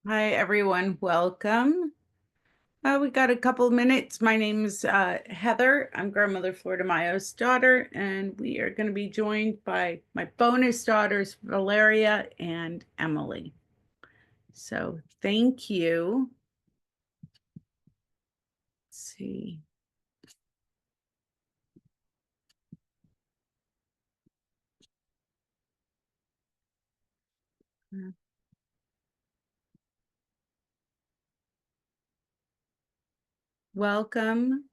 Hi, everyone. Welcome. We got a couple of minutes. My name's Heather. I'm grandmother Florida Mayo's daughter, and we are going to be joined by my bonus daughters, Valeria and Emily. So thank you. Let's see. Welcome.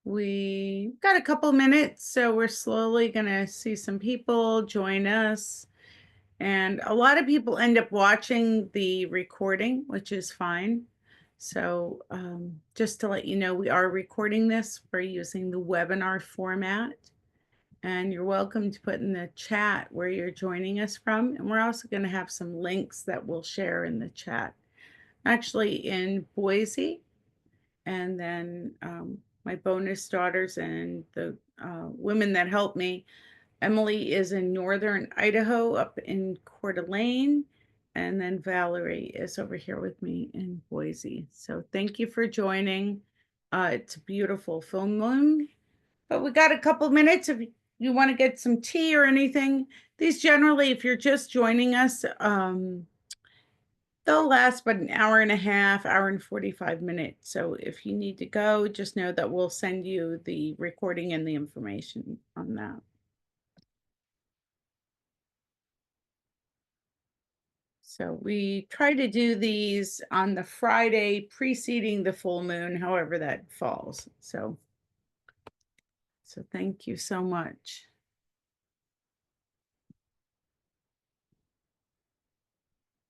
We got a couple minutes, so we're slowly going to see some people join us. And a lot of people end up watching the recording, which is fine. So just to let you know, we are recording this. We're using the webinar format. And you're welcome to put in the chat where you're joining us from. And we're also going to have some links that we'll share in the chat. I'm actually in Boise, and then my bonus daughters and the women that helped me. Emily is in northern Idaho up in Coeur d'Alene, and then Valerie is over here with me in Boise. So thank you for joining. It's a beautiful full moon, but we got a couple minutes if you want to get some tea or anything. These generally, if you're just joining us, they'll last about an hour and a half, hour and 45 minutes. So if you need to go, just know that we'll send you the recording and the information on that. So we try to do these on the Friday preceding the full moon, however that falls. So thank you so much.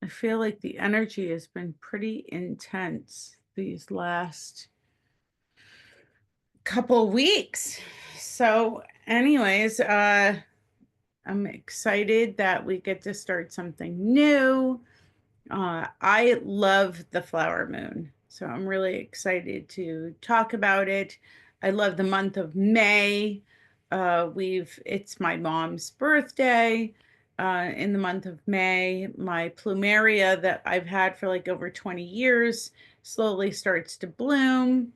I feel like the energy has been pretty intense these last couple weeks. So anyways, I'm excited that we get to start something new. I love the flower moon, so I'm really excited to talk about it. I love the month of May. It's my mom's birthday in the month of May. My plumeria that I've had for like over 20 years slowly starts to bloom.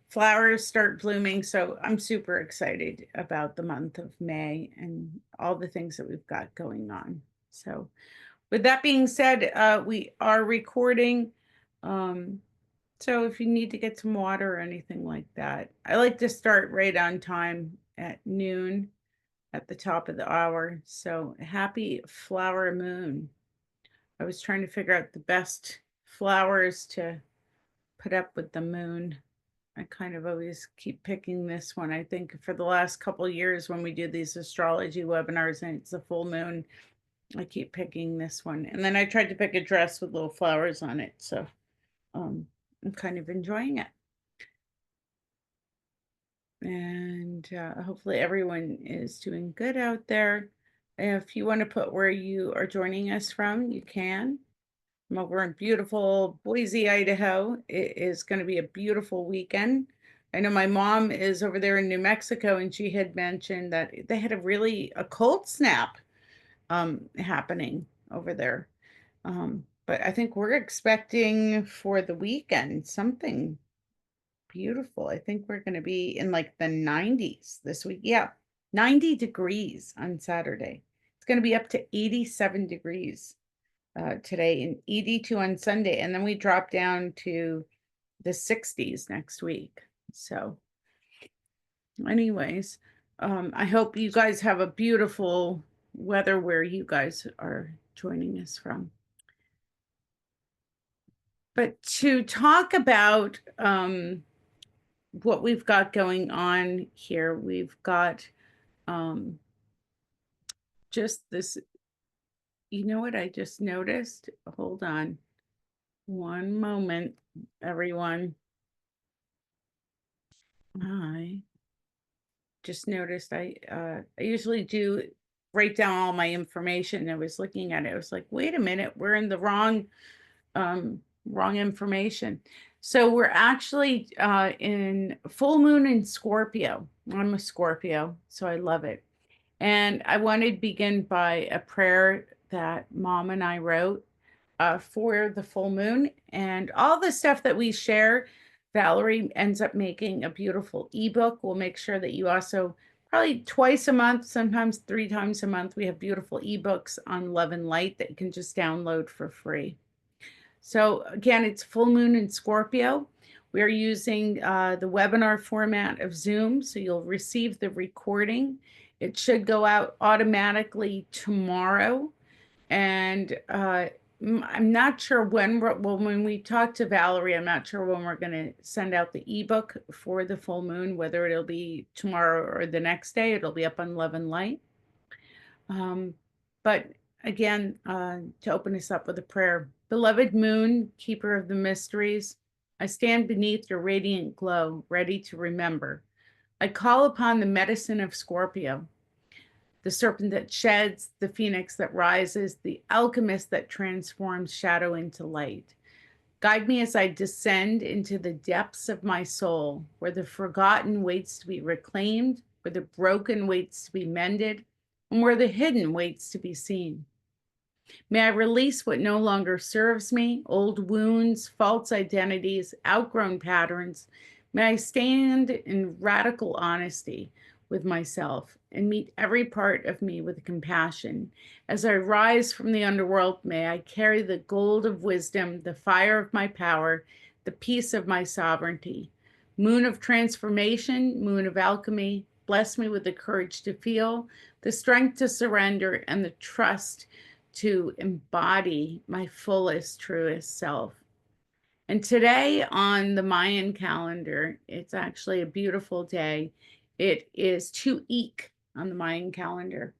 Flowers start blooming, so I'm super excited about the month of May and all the things that we've got going on. So with that being said, we are recording. Um, so if you need to get some water or anything like that, I like to start right on time at noon at the top of the hour. So happy flower moon. I was trying to figure out the best flowers to put up with the moon. I kind of always keep picking this one. I think for the last couple of years when we do these astrology webinars and it's a full moon, I keep picking this one. And then I tried to pick a dress with little flowers on it. So I'm kind of enjoying it. And hopefully everyone is doing good out there. If you want to put where you are joining us from, you can. I'm over in beautiful Boise, Idaho. It is going to be a beautiful weekend. I know my mom is over there in New Mexico, and she had mentioned that they had a cold snap happening over there. But I think we're expecting for the weekend something beautiful. I think we're going to be in like the 90s this week. Yeah, 90 degrees on Saturday. It's going to be up to 87 degrees today and 82 on Sunday. And then we drop down to the 60s next week. So, anyways, I hope you guys have a beautiful weather where you guys are joining us from. But to talk about what we've got going on here, we've got just this. You know what I just noticed? Hold on one moment, everyone. I just noticed I usually do write down all my information. I was looking at it. I was like, wait a minute, we're in the wrong information. So we're actually in full moon in Scorpio. I'm a Scorpio, so I love it. And I wanted to begin by a prayer that Mom and I wrote for the full moon. And all the stuff that we share, Valerie ends up making a beautiful ebook. We'll make sure that you also, probably twice a month, sometimes 3 times a month, we have beautiful ebooks on love and light that you can just download for free. So again, it's full moon in Scorpio. We're using the webinar format of Zoom, so you'll receive the recording. It should go out automatically tomorrow. And I'm not sure when when we talk to Valerie, I'm not sure when we're going to send out the ebook for the full moon, whether it'll be tomorrow or the next day. It'll be up on Love and Light. But again, to open us up with a prayer. Beloved moon, keeper of the mysteries, I stand beneath your radiant glow, ready to remember. I call upon the medicine of Scorpio, the serpent that sheds, the phoenix that rises, the alchemist that transforms shadow into light. Guide me as I descend into the depths of my soul, where the forgotten waits to be reclaimed, where the broken waits to be mended, and where the hidden waits to be seen. May I release what no longer serves me, old wounds, false identities, outgrown patterns. May I stand in radical honesty with myself and meet every part of me with compassion. As I rise from the underworld, may I carry the gold of wisdom, the fire of my power, the peace of my sovereignty. Moon of transformation, moon of alchemy, bless me with the courage to feel, the strength to surrender, and the trust to embody my fullest, truest self. And today on the Mayan calendar, it's actually a beautiful day. It is 2 Eek on the Mayan calendar.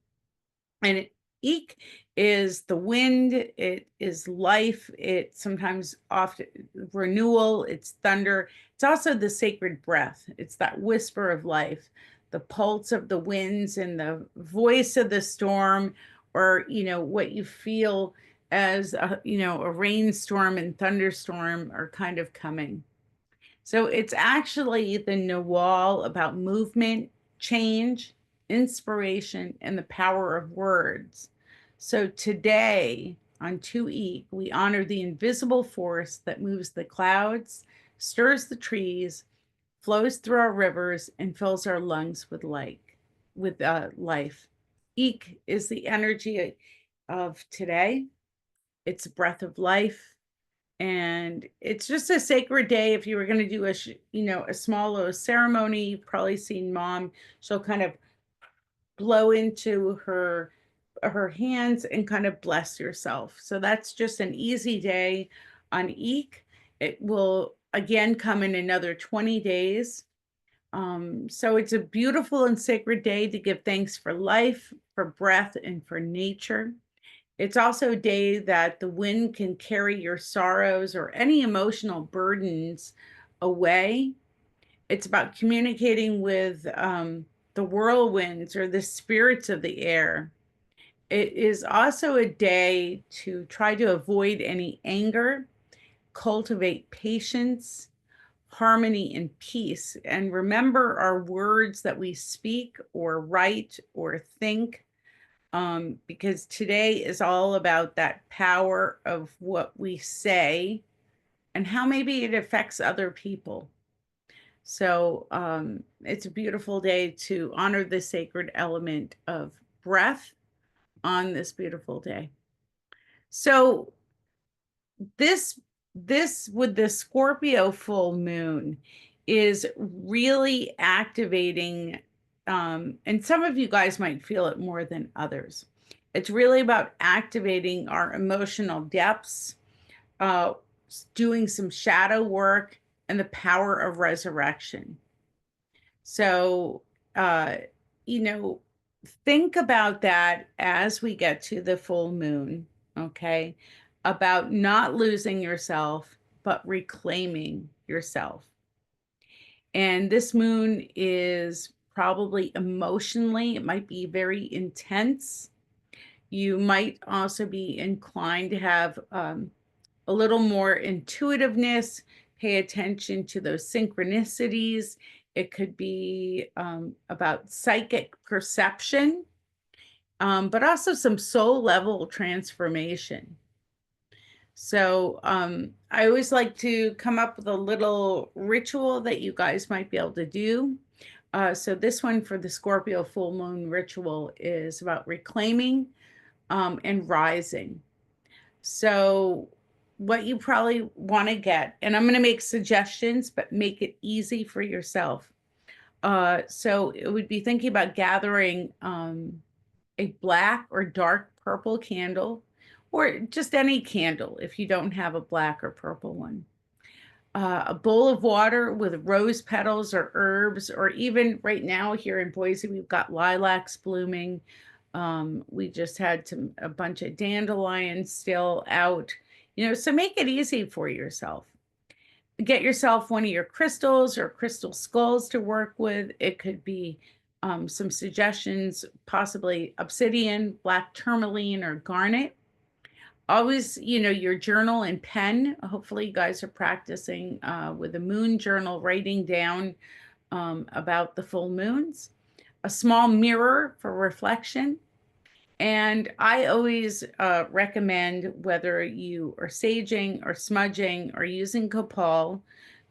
And Eek is the wind, it is life, it's sometimes often renewal, it's thunder. It's also the sacred breath. It's that whisper of life, the pulse of the winds and the voice of the storm, or what you feel as a rainstorm and thunderstorm are kind of coming. So it's actually the Nawal about movement, change, inspiration, and the power of words. So today on 2E, we honor the invisible force that moves the clouds, stirs the trees, flows through our rivers, and fills our lungs with life. Eek is the energy of today. It's a breath of life. And it's just a sacred day. If you were going to do a small little ceremony, you've probably seen Mom. She'll kind of blow into her hands and kind of bless yourself. So that's just an easy day on Eek. It will again come in another 20 days. So it's a beautiful and sacred day to give thanks for life, for breath, and for nature. It's also a day that the wind can carry your sorrows or any emotional burdens away. It's about communicating with the whirlwinds or the spirits of the air. It is also a day to try to avoid any anger, cultivate patience, harmony, and peace. And remember our words that we speak or write or think, because today is all about that power of what we say and how maybe it affects other people. So it's a beautiful day to honor the sacred element of breath on this beautiful day. So this with the Scorpio full moon is really activating, and some of you guys might feel it more than others. It's really about activating our emotional depths, uh, doing some shadow work, and the power of resurrection. So, you know, think about that as we get to the full moon, okay? About not losing yourself, but reclaiming yourself. And this moon is probably emotionally, it might be very intense. You might also be inclined to have a little more intuitiveness, pay attention to those synchronicities. It could be about psychic perception. but also some soul level transformation. So I always like to come up with a little ritual that you guys might be able to do. So this one for the Scorpio full moon ritual is about reclaiming and rising. So what you probably want to get, and I'm going to make suggestions, but make it easy for yourself. So it would be thinking about gathering a black or dark purple candle, or just any candle if you don't have a black or purple one. A bowl of water with rose petals or herbs, or even right now here in Boise, we've got lilacs blooming. We just had a bunch of dandelions still out, so make it easy for yourself. Get yourself one of your crystals or crystal skulls to work with. It could be some suggestions, possibly obsidian, black tourmaline, or garnet. Always, your journal and pen. Hopefully, you guys are practicing with a moon journal, writing down about the full moons. A small mirror for reflection. And I always recommend, whether you are saging or smudging or using copal,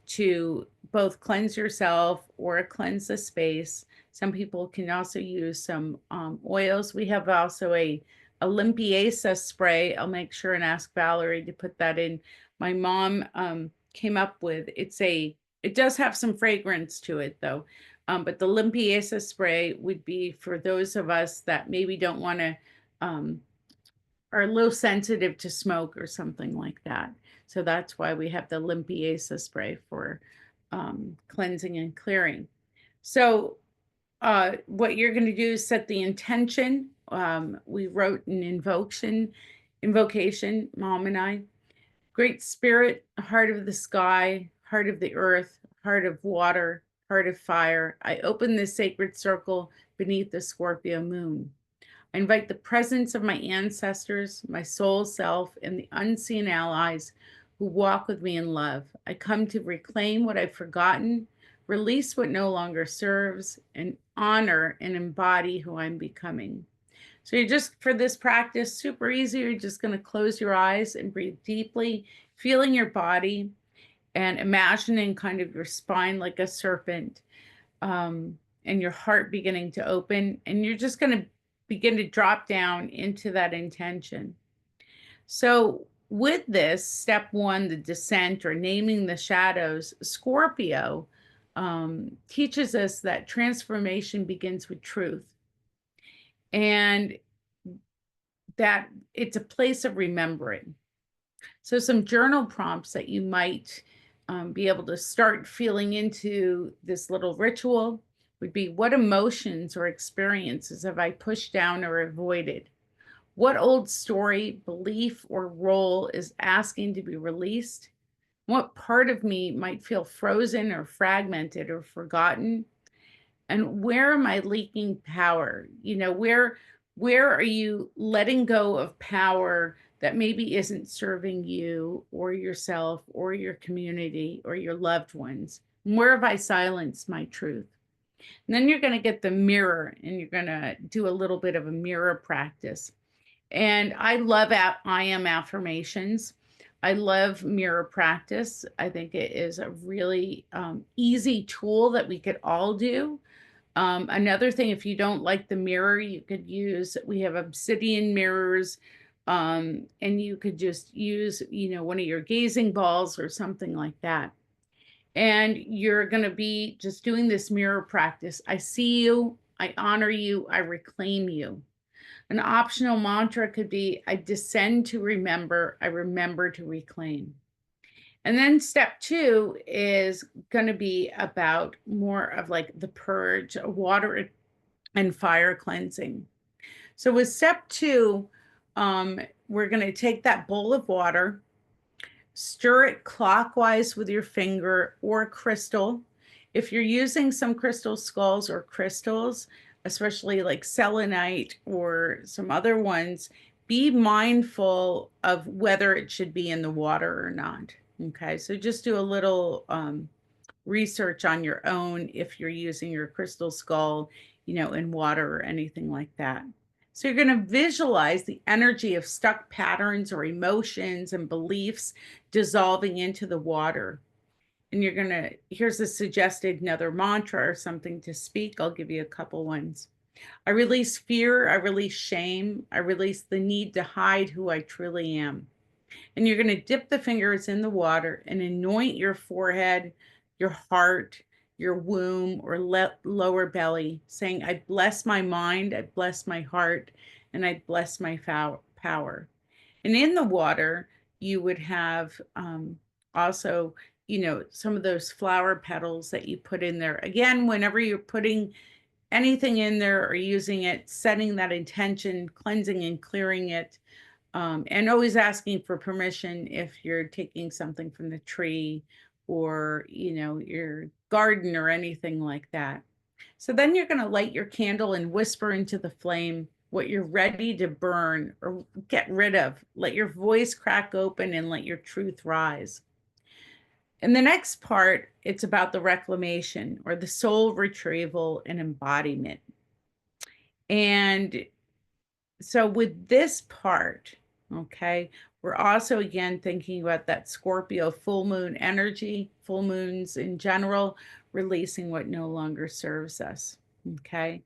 to both cleanse yourself or cleanse the space. Some people can also use some oils. We have also a limpieza spray. I'll make sure and ask Valerie to put that in. My mom came up with, it does have some fragrance to it though. But the limpieza spray would be for those of us that maybe don't want to, are a little sensitive to smoke or something like that. So that's why we have the limpieza spray for cleansing and clearing. So what you're going to do is set the intention. We wrote an invocation, Mom and I. Great Spirit, heart of the sky, heart of the earth, heart of water, heart of fire, I open this sacred circle beneath the Scorpio moon. I invite the presence of my ancestors, my soul self, and the unseen allies who walk with me in love. I come to reclaim what I've forgotten, release what no longer serves, and honor and embody who I'm becoming. So you're just, for this practice, super easy. You're just going to close your eyes and breathe deeply, feeling your body and imagining kind of your spine like a serpent, and your heart beginning to open. And you're just going to begin to drop down into that intention. So with this, step one, the descent or naming the shadows, Scorpio teaches us that transformation begins with truth, and that it's a place of remembering. So some journal prompts that you might be able to start feeling into this little ritual would be, what emotions or experiences have I pushed down or avoided? What old story, belief, or role is asking to be released? What part of me might feel frozen or fragmented or forgotten? And where am I leaking power? Where are you letting go of power that maybe isn't serving you or yourself or your community or your loved ones? Where have I silenced my truth? And then you're going to get the mirror, and you're going to do a little bit of a mirror practice. And I love I am affirmations. I love mirror practice. I think it is a really easy tool that we could all do. Another thing, if you don't like the mirror, you could use, we have obsidian mirrors, and you could just use, one of your gazing balls or something like that. And you're going to be just doing this mirror practice. I see you, I honor you, I reclaim you. An optional mantra could be, I descend to remember, I remember to reclaim. And then step two is going to be about more of like the purge, water and fire cleansing. So with step two, we're going to take that bowl of water, stir it clockwise with your finger or crystal. If you're using some crystal skulls or crystals, especially like selenite or some other ones, be mindful of whether it should be in the water or not. Okay, so just do a little research on your own if you're using your crystal skull, in water or anything like that. So you're going to visualize the energy of stuck patterns or emotions and beliefs dissolving into the water. And you're going to, here's a suggested another mantra or something to speak. I'll give you a couple ones. I release fear. I release shame. I release the need to hide who I truly am. And you're going to dip the fingers in the water and anoint your forehead, your heart, your womb, or lower belly, saying, I bless my mind, I bless my heart, and I bless my power. And in the water, you would have also, some of those flower petals that you put in there. Again, whenever you're putting anything in there or using it, setting that intention, cleansing and clearing it, and always asking for permission if you're taking something from the tree or, your garden or anything like that. So then you're going to light your candle and whisper into the flame what you're ready to burn or get rid of. Let your voice crack open and let your truth rise. In the next part, it's about the reclamation or the soul retrieval and embodiment. And so with this part, okay, we're also again thinking about that Scorpio full moon energy, full moons in general, releasing what no longer serves us, okay?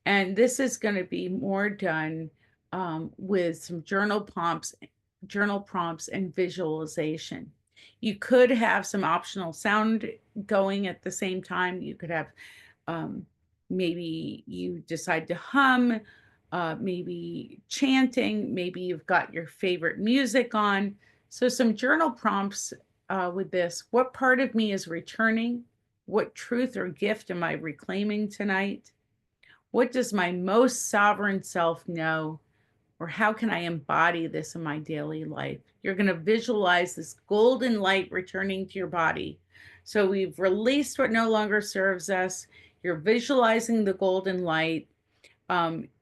And this is going to be more done with some journal prompts and visualization. You could have some optional sound going at the same time. You could have maybe you decide to hum, maybe chanting, maybe you've got your favorite music on. So some journal prompts with this. What part of me is returning? What truth or gift am I reclaiming tonight? What does my most sovereign self know? Or how can I embody this in my daily life? You're going to visualize this golden light returning to your body. So we've released what no longer serves us. You're visualizing the golden light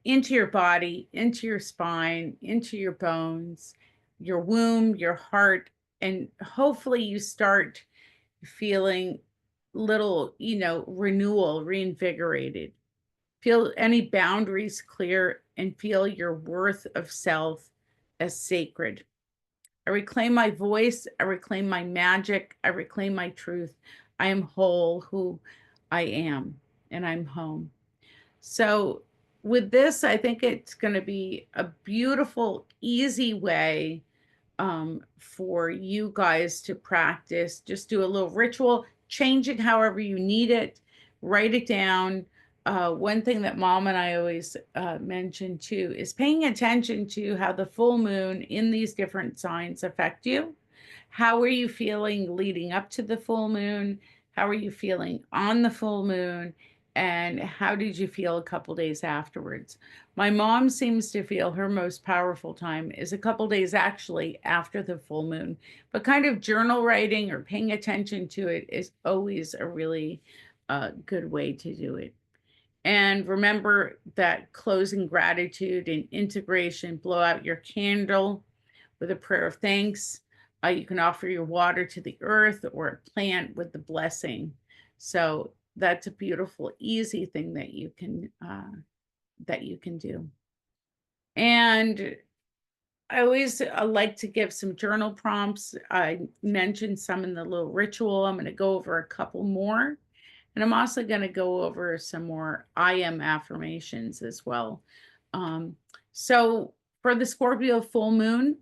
into your body, into your spine, into your bones, your womb, your heart, and hopefully you start feeling little, renewal, reinvigorated. Feel any boundaries clear and feel your worth of self as sacred. I reclaim my voice. I reclaim my magic. I reclaim my truth. I am whole who I am, and I'm home. So with this, I think it's going to be a beautiful, easy way for you guys to practice. Just do a little ritual, change it however you need it, write it down. One thing that Mom and I always mention too is paying attention to how the full moon in these different signs affect you. How are you feeling leading up to the full moon? How are you feeling on the full moon? And how did you feel a couple days afterwards? My mom seems to feel her most powerful time is a couple days actually after the full moon, but kind of journal writing or paying attention to it is always a really good way to do it. And remember that closing gratitude and integration, blow out your candle with a prayer of thanks. You can offer your water to the earth or a plant with the blessing. So that's a beautiful, easy thing that you can do. And I always like to give some journal prompts. I mentioned some in the little ritual. I'm going to go over a couple more. And I'm also going to go over some more I am affirmations as well. So for the Scorpio full moon,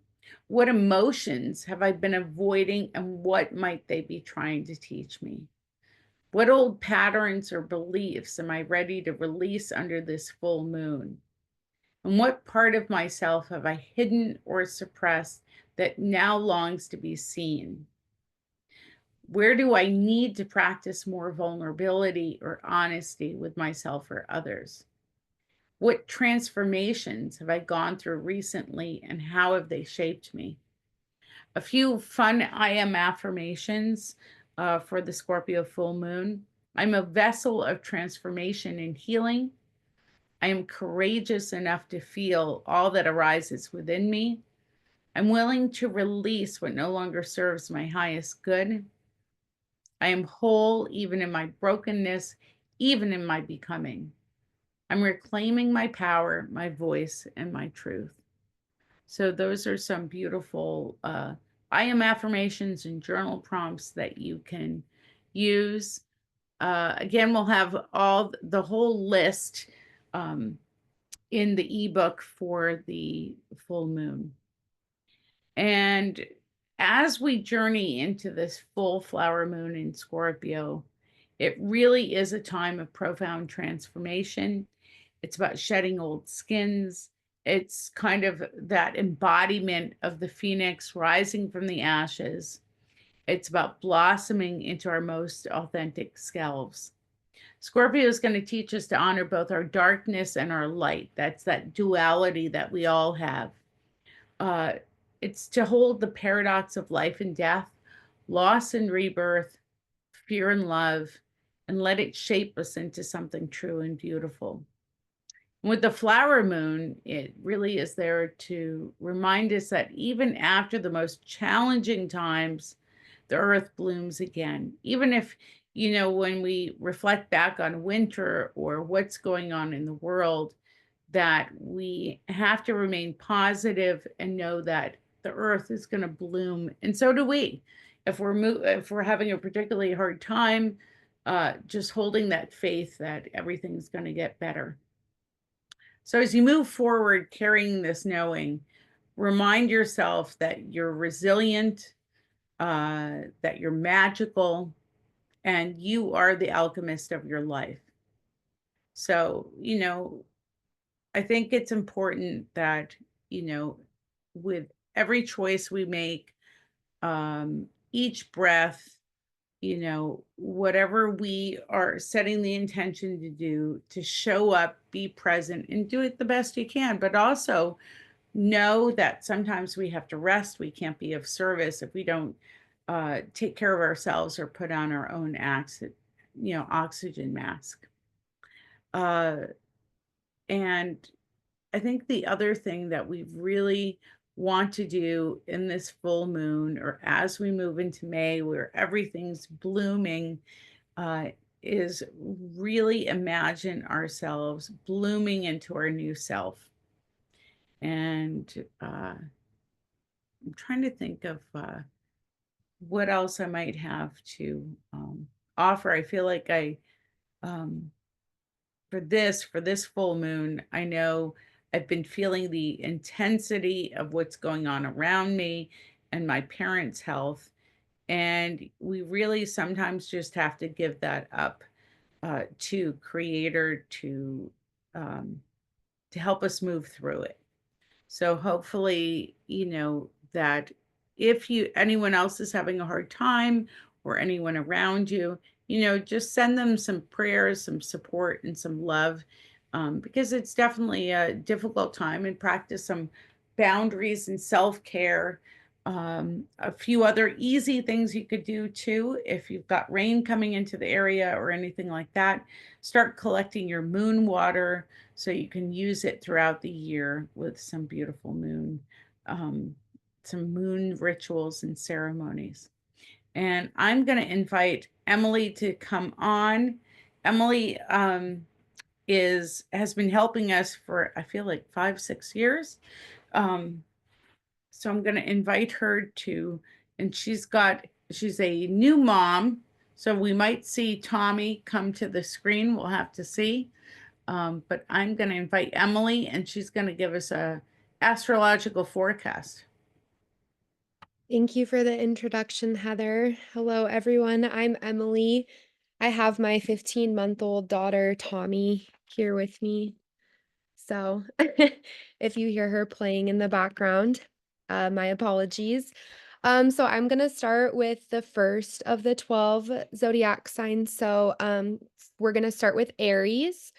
what emotions have I been avoiding and what might they be trying to teach me? What old patterns or beliefs am I ready to release under this full moon? And what part of myself have I hidden or suppressed that now longs to be seen? Where do I need to practice more vulnerability or honesty with myself or others? What transformations have I gone through recently and how have they shaped me? A few fun I am affirmations for the Scorpio full moon. I'm a vessel of transformation and healing. I am courageous enough to feel all that arises within me. I'm willing to release what no longer serves my highest good. I am whole even in my brokenness, even in my becoming. I'm reclaiming my power, my voice, and my truth. So those are some beautiful I am affirmations and journal prompts that you can use. Again, we'll have the whole list in the ebook for the full moon. And as we journey into this full flower moon in Scorpio, it really is a time of profound transformation. It's about shedding old skins. It's kind of that embodiment of the phoenix rising from the ashes. It's about blossoming into our most authentic selves. Scorpio is going to teach us to honor both our darkness and our light. That's that duality that we all have. Uh, it's to hold the paradox of life and death, loss and rebirth, fear and love, and let it shape us into something true and beautiful. With the flower moon, it really is there to remind us that even after the most challenging times, the earth blooms again. Even if, when we reflect back on winter or what's going on in the world, that we have to remain positive and know that the earth is going to bloom, and so do we. If we're having a particularly hard time, just holding that faith that everything's going to get better. So as you move forward, carrying this knowing, remind yourself that you're resilient, that you're magical, and you are the alchemist of your life. So, I think it's important that, with every choice we make, each breath, whatever we are setting the intention to do, to show up, be present, and do it the best you can. But also know that sometimes we have to rest. We can't be of service if we don't take care of ourselves or put on our own oxygen mask. And I think the other thing that we really want to do in this full moon, or as we move into May, where everything's blooming, uh, is really imagine ourselves blooming into our new self. And I'm trying to think of what else I might have to offer. I feel like um, for this full moon, I know I've been feeling the intensity of what's going on around me and my parents' health. And we really sometimes just have to give that up to Creator to help us move through it. So hopefully, that if anyone else is having a hard time or anyone around you, just send them some prayers, some support, and some love, because it's definitely a difficult time, and practice some boundaries and self-care. A few other easy things you could do too, if you've got rain coming into the area or anything like that, start collecting your moon water so you can use it throughout the year with some beautiful some moon rituals and ceremonies. And I'm going to invite Emily to come on. Emily has been helping us for, I feel like 5-6 years. So I'm going to invite her to, and she's a new mom. So we might see Tommy come to the screen. We'll have to see. But I'm going to invite Emily, and she's going to give us a astrological forecast. Thank you for the introduction, Heather. Hello, everyone. I'm Emily. I have my 15-month-old daughter, Tommy, here with me. So if you hear her playing in the background, my apologies. So I'm going to start with the first of the 12 zodiac signs. So we're going to start with Aries.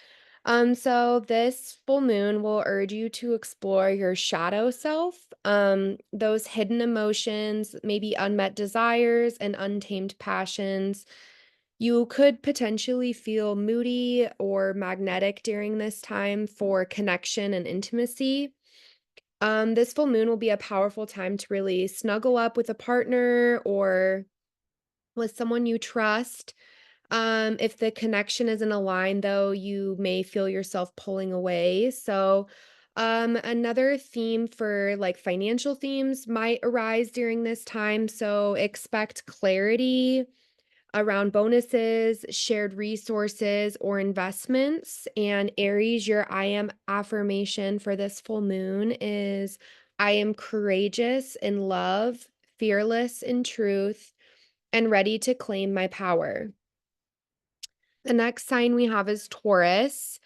So this full moon will urge you to explore your shadow self, those hidden emotions, maybe unmet desires and untamed passions. You could potentially feel moody or magnetic during this time for connection and intimacy. This full moon will be a powerful time to really snuggle up with a partner or with someone you trust. If the connection isn't aligned, though, you may feel yourself pulling away. So, another theme for like financial themes might arise during this time. So, expect clarity around bonuses, shared resources, or investments. And Aries, your I am affirmation for this full moon is I am courageous in love, fearless in truth, and ready to claim my power. The next sign we have is Taurus.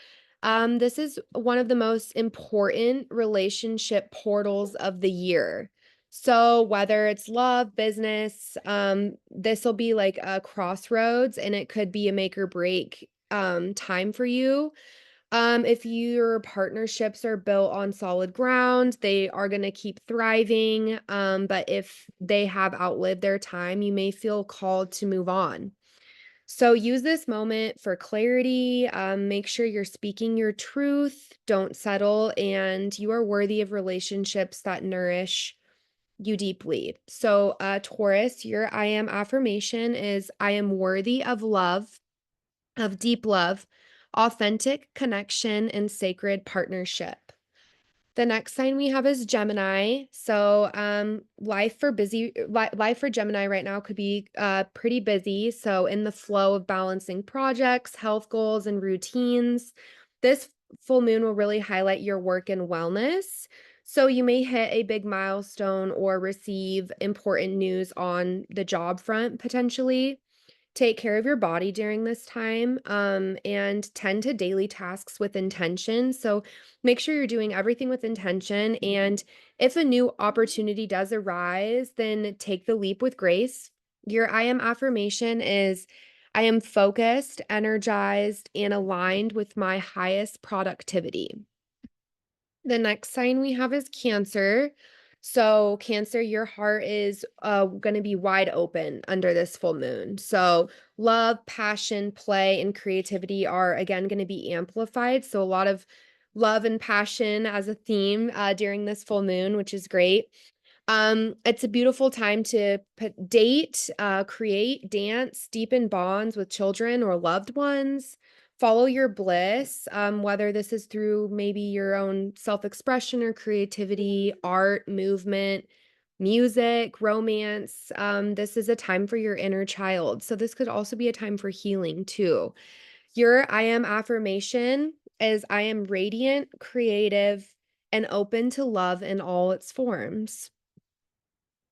This is one of the most important relationship portals of the year. So, whether it's love, business, this will be like a crossroads and it could be a make or break time for you. If your partnerships are built on solid ground, they are going to keep thriving. But if they have outlived their time, you may feel called to move on. So use this moment for clarity. Make sure you're speaking your truth. Don't settle, and you are worthy of relationships that nourish you deeply. So, Taurus, your I am affirmation is I am worthy of love, of deep love, authentic connection, and sacred partnership. The next sign we have is Gemini. So, life for Gemini right now could be pretty busy. So, in the flow of balancing projects, health goals, and routines, this full moon will really highlight your work and wellness. So, you may hit a big milestone or receive important news on the job front potentially. Take care of your body during this time, and tend to daily tasks with intention. So make sure you're doing everything with intention. And if a new opportunity does arise, then take the leap with grace. Your I am affirmation is I am focused, energized, and aligned with my highest productivity. The next sign we have is Cancer. So, Cancer, your heart is going to be wide open under this full moon. So, love, passion, play, and creativity are again going to be amplified. So, a lot of love and passion as a theme during this full moon, which is great. It's a beautiful time to date, create, dance, deepen bonds with children or loved ones. Follow your bliss, whether this is through maybe your own self-expression or creativity, art, movement, music, romance. This is a time for your inner child. So this could also be a time for healing too. Your I am affirmation is I am radiant, creative, and open to love in all its forms.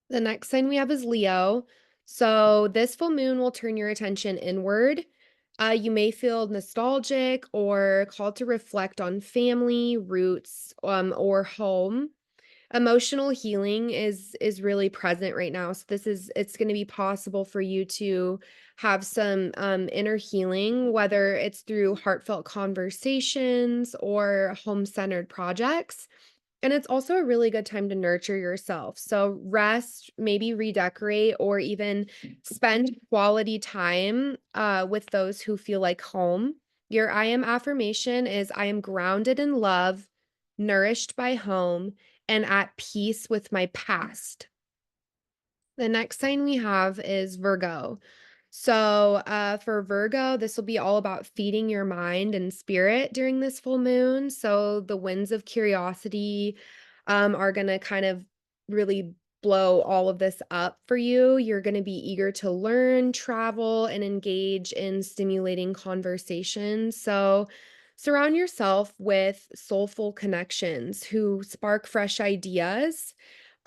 The next sign we have is Leo. So this full moon will turn your attention inward. You may feel nostalgic or called to reflect on family, roots, or home. Emotional healing is really present right now. So it's going to be possible for you to have some inner healing, whether it's through heartfelt conversations or home-centered projects. And it's also a really good time to nurture yourself. So rest, maybe redecorate, or even spend quality time with those who feel like home. Your I am affirmation is I am grounded in love, nourished by home, and at peace with my past. The next sign we have is Virgo. So, for Virgo, this will be all about feeding your mind and spirit during this full moon. So, the winds of curiosity are going to kind of really blow all of this up for you. You're going to be eager to learn, travel, and engage in stimulating conversations. So, surround yourself with soulful connections who spark fresh ideas.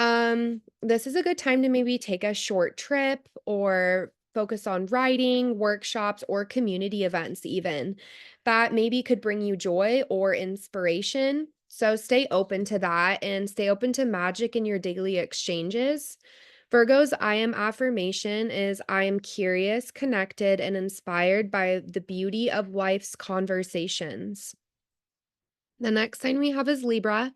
This is a good time to maybe take a short trip or focus on writing, workshops, or community events, even that maybe could bring you joy or inspiration. So stay open to that and stay open to magic in your daily exchanges. Virgo's I am affirmation is I am curious, connected, and inspired by the beauty of life's conversations. The next sign we have is Libra.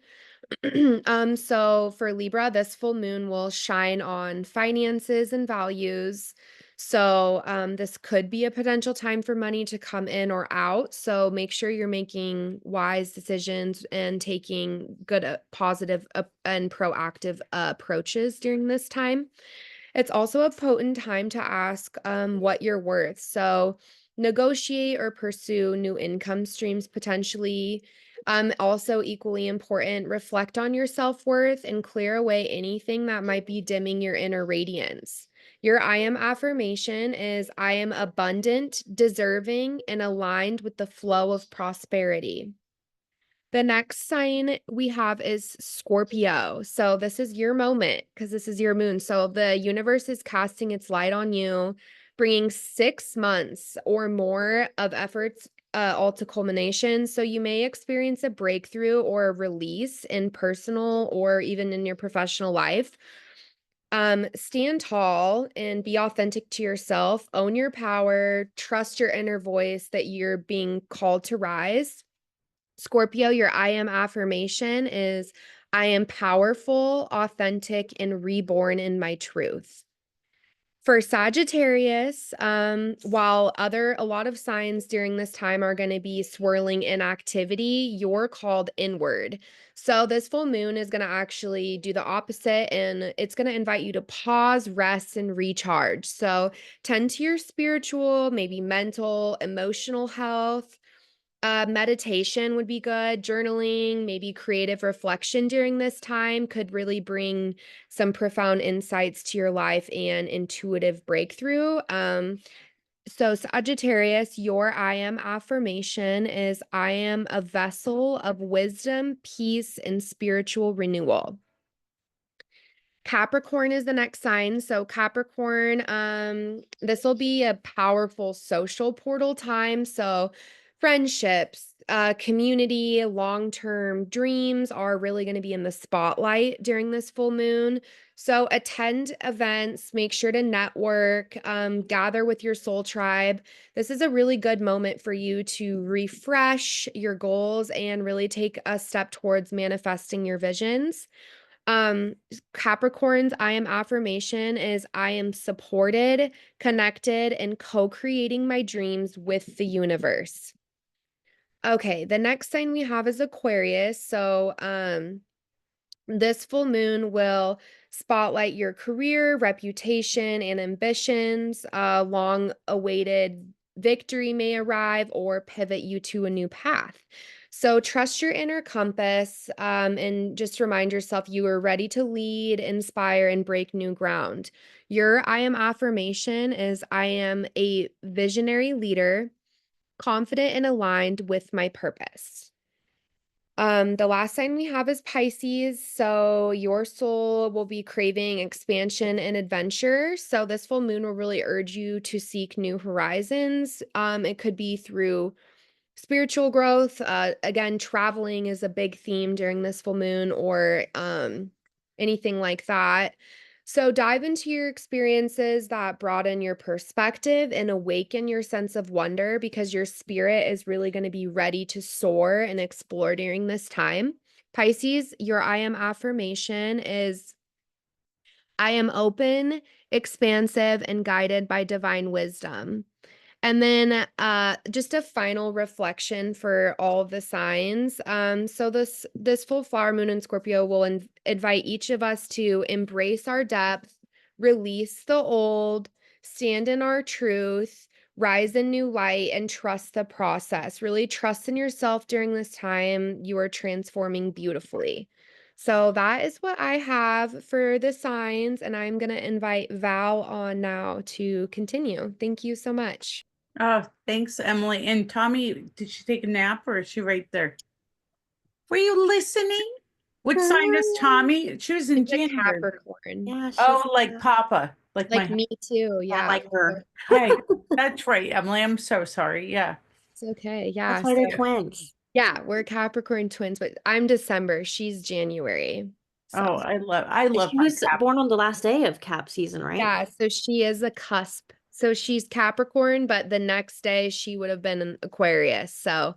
So for Libra, this full moon will shine on finances and values. So, this could be a potential time for money to come in or out. So make sure you're making wise decisions and taking good, positive, and proactive approaches during this time. It's also a potent time to ask what you're worth. So negotiate or pursue new income streams potentially. Also equally important, reflect on your self-worth and clear away anything that might be dimming your inner radiance. Your I am affirmation is I am abundant, deserving, and aligned with the flow of prosperity. The next sign we have is Scorpio. So this is your moment because this is your moon. So the universe is casting its light on you, bringing 6 months or more of efforts all to culmination. So you may experience a breakthrough or a release in personal or even in your professional life. Stand tall and be authentic to yourself. Own your power. Trust your inner voice that you're being called to rise. Scorpio, your I am affirmation is I am powerful, authentic, and reborn in my truth. For Sagittarius, while a lot of signs during this time are going to be swirling in activity, you're called inward. So this full moon is going to actually do the opposite and it's going to invite you to pause, rest, and recharge. So tend to your spiritual, maybe mental, emotional health. Meditation would be good. Journaling, maybe creative reflection during this time could really bring some profound insights to your life and intuitive breakthrough. So Sagittarius, your I am affirmation is I am a vessel of wisdom, peace, and spiritual renewal. Capricorn is the next sign. So Capricorn, this will be a powerful social portal time. So friendships, community, long-term dreams are really going to be in the spotlight during this full moon. So attend events, make sure to network, gather with your soul tribe. This is a really good moment for you to refresh your goals and really take a step towards manifesting your visions. Um, Capricorn's I am affirmation is I am supported, connected, and co-creating my dreams with the universe. Okay, the next sign we have is Aquarius. So, this full moon will spotlight your career, reputation, and ambitions. Long awaited victory may arrive or pivot you to a new path. So trust your inner compass and just remind yourself you are ready to lead, inspire, and break new ground. Your I am affirmation is I am a visionary leader, confident and aligned with my purpose. The last sign we have is Pisces. So your soul will be craving expansion and adventure. So this full moon will really urge you to seek new horizons. It could be through spiritual growth. Again, traveling is a big theme during this full moon or anything like that. So dive into your experiences that broaden your perspective and awaken your sense of wonder because your spirit is really going to be ready to soar and explore during this time. Pisces, your I am affirmation is I am open, expansive, and guided by divine wisdom. And then just a final reflection for all of the signs. So this full flower moon in Scorpio will invite each of us to embrace our depth, release the old, stand in our truth, rise in new light, and trust the process. Really trust in yourself during this time. You are transforming beautifully. So that is what I have for the signs, and I'm going to invite Val on now to continue. Thank you so much. Oh, thanks, Emily. And Tommy, did she take a nap or is she right there? Were you listening? Which sign is Tommy? She was in She's a January. Capricorn. Yeah, she's Oh, like Papa, like my Like me too, yeah, yeah. like her. Hey, that's right, Emily. I'm so sorry. Yeah. It's okay, yeah, That's why they're so twins. yeah, we're Capricorn twins, but I'm December, she's January, so Oh, I And love she my was cap. born on the last day of Cap season, right? yeah, so she is a cusp. So she's Capricorn, but the next day she would have been an Aquarius, so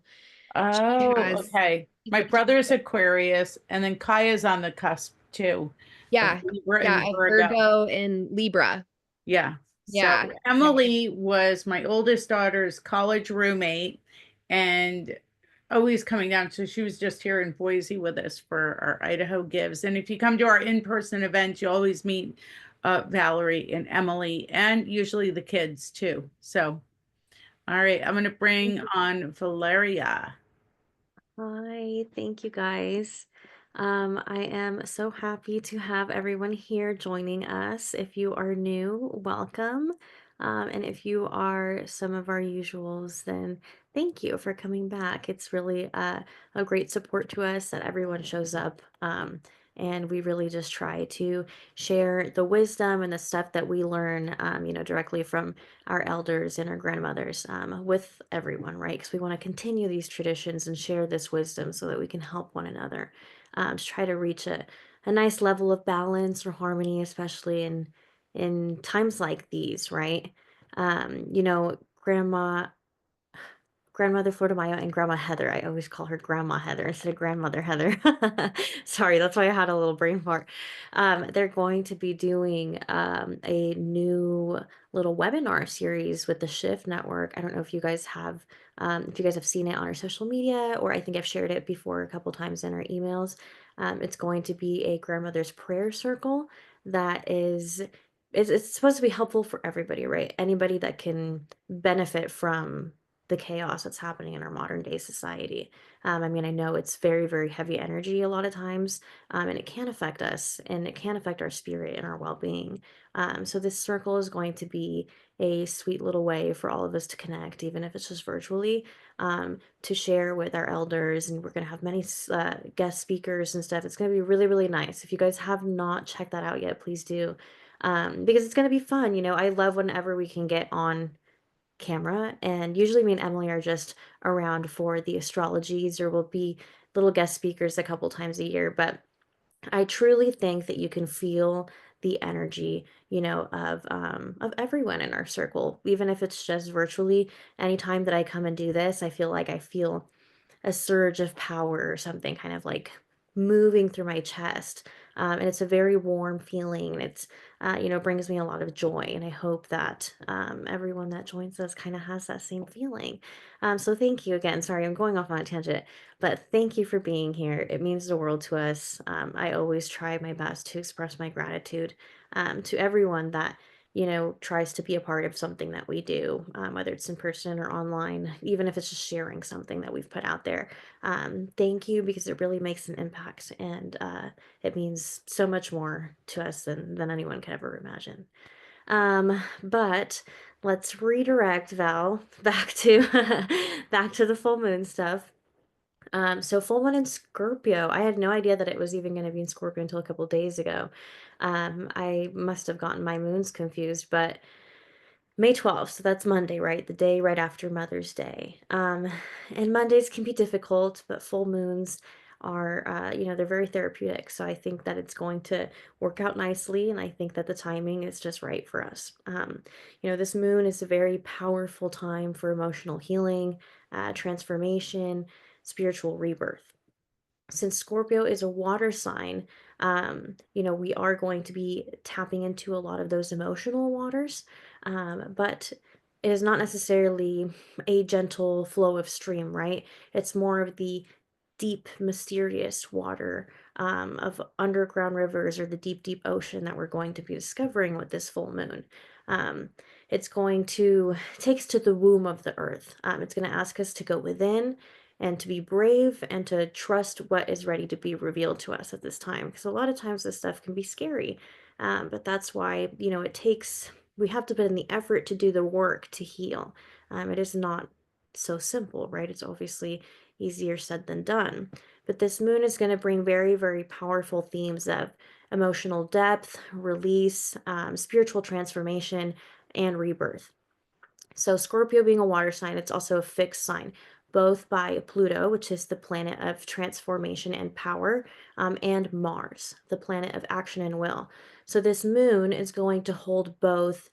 she Oh, has okay. My brother's Aquarius, and then Kaya's on the cusp too of yeah, Libra yeah, and a Virgo. Virgo and Libra. Yeah. So Yeah, yeah. Emily was my oldest daughter's college roommate and always coming down. So she was just here in Boise with us for our Idaho Gives. And if you come to our in-person events, you always meet Valerie and Emily, and usually the kids too. So, all right, I'm going to bring on Valeria. Hi, thank you guys. I am so happy to have everyone here joining us. If you are new, welcome. And if you are some of our usuals, then thank you for coming back. It's really a great support to us that everyone shows up. And we really just try to share the wisdom and the stuff that we learn, directly from our elders and our grandmothers, with everyone, right? Because we want to continue these traditions and share this wisdom so that we can help one another, to try to reach a nice level of balance or harmony, especially in times like these, right? Grandmother Florida Maya and Grandma Heather. I always call her Grandma Heather instead of Grandmother Heather. Sorry, that's why I had a little brain fart. They're going to be doing a new little webinar series with the Shift Network. I don't know if you guys have seen it on our social media, or I think I've shared it before a couple times in our emails. It's going to be a grandmother's prayer circle that it's supposed to be helpful for everybody, right? Anybody that can benefit from the chaos that's happening in our modern day society. I mean, I know it's very, very heavy energy a lot of times, and it can affect us and it can affect our spirit and our well being. So, this circle is going to be a sweet little way for all of us to connect, even if it's just virtually, to share with our elders. And we're going to have many guest speakers and stuff. It's going to be really, really nice. If you guys have not checked that out yet, please do. Because it's going to be fun. I love whenever we can get on camera, and usually me and Emily are just around for the astrologies, or we'll be little guest speakers a couple times a year. But I truly think that you can feel the energy, of everyone in our circle, even if it's just virtually. Anytime that I come and do this, I feel like I feel a surge of power or something kind of like moving through my chest. And it's a very warm feeling. And brings me a lot of joy. And I hope that everyone that joins us kind of has that same feeling. So thank you again. Sorry, I'm going off on a tangent, but thank you for being here. It means the world to us. I always try my best to express my gratitude, to everyone that tries to be a part of something that we do, whether it's in person or online, even if it's just sharing something that we've put out there. Thank you, because it really makes an impact, and it means so much more to us than anyone could ever imagine. But let's redirect Val back to back to the full moon stuff. So full moon in Scorpio. I had no idea that it was even going to be in Scorpio until a couple days ago. I must have gotten my moons confused, but May 12th, so that's Monday, right? The day right after Mother's Day. And Mondays can be difficult, but full moons are, they're very therapeutic. So I think that it's going to work out nicely, and I think that the timing is just right for us. This moon is a very powerful time for emotional healing, transformation, spiritual rebirth. Since Scorpio is a water sign, we are going to be tapping into a lot of those emotional waters, but it is not necessarily a gentle flow of stream, right? It's more of the deep, mysterious water, of underground rivers, or the deep, deep ocean that we're going to be discovering with this full moon. Um, it's going to take us to the womb of the earth. It's going to ask us to go within and to be brave and to trust what is ready to be revealed to us at this time. Because a lot of times this stuff can be scary. But that's why, we have to put in the effort to do the work to heal. It is not so simple, right? It's obviously easier said than done. But this moon is going to bring very, very powerful themes of emotional depth, release, spiritual transformation, and rebirth. So, Scorpio being a water sign, it's also a fixed sign, both by Pluto, which is the planet of transformation and power, and Mars, the planet of action and will. So, this moon is going to hold both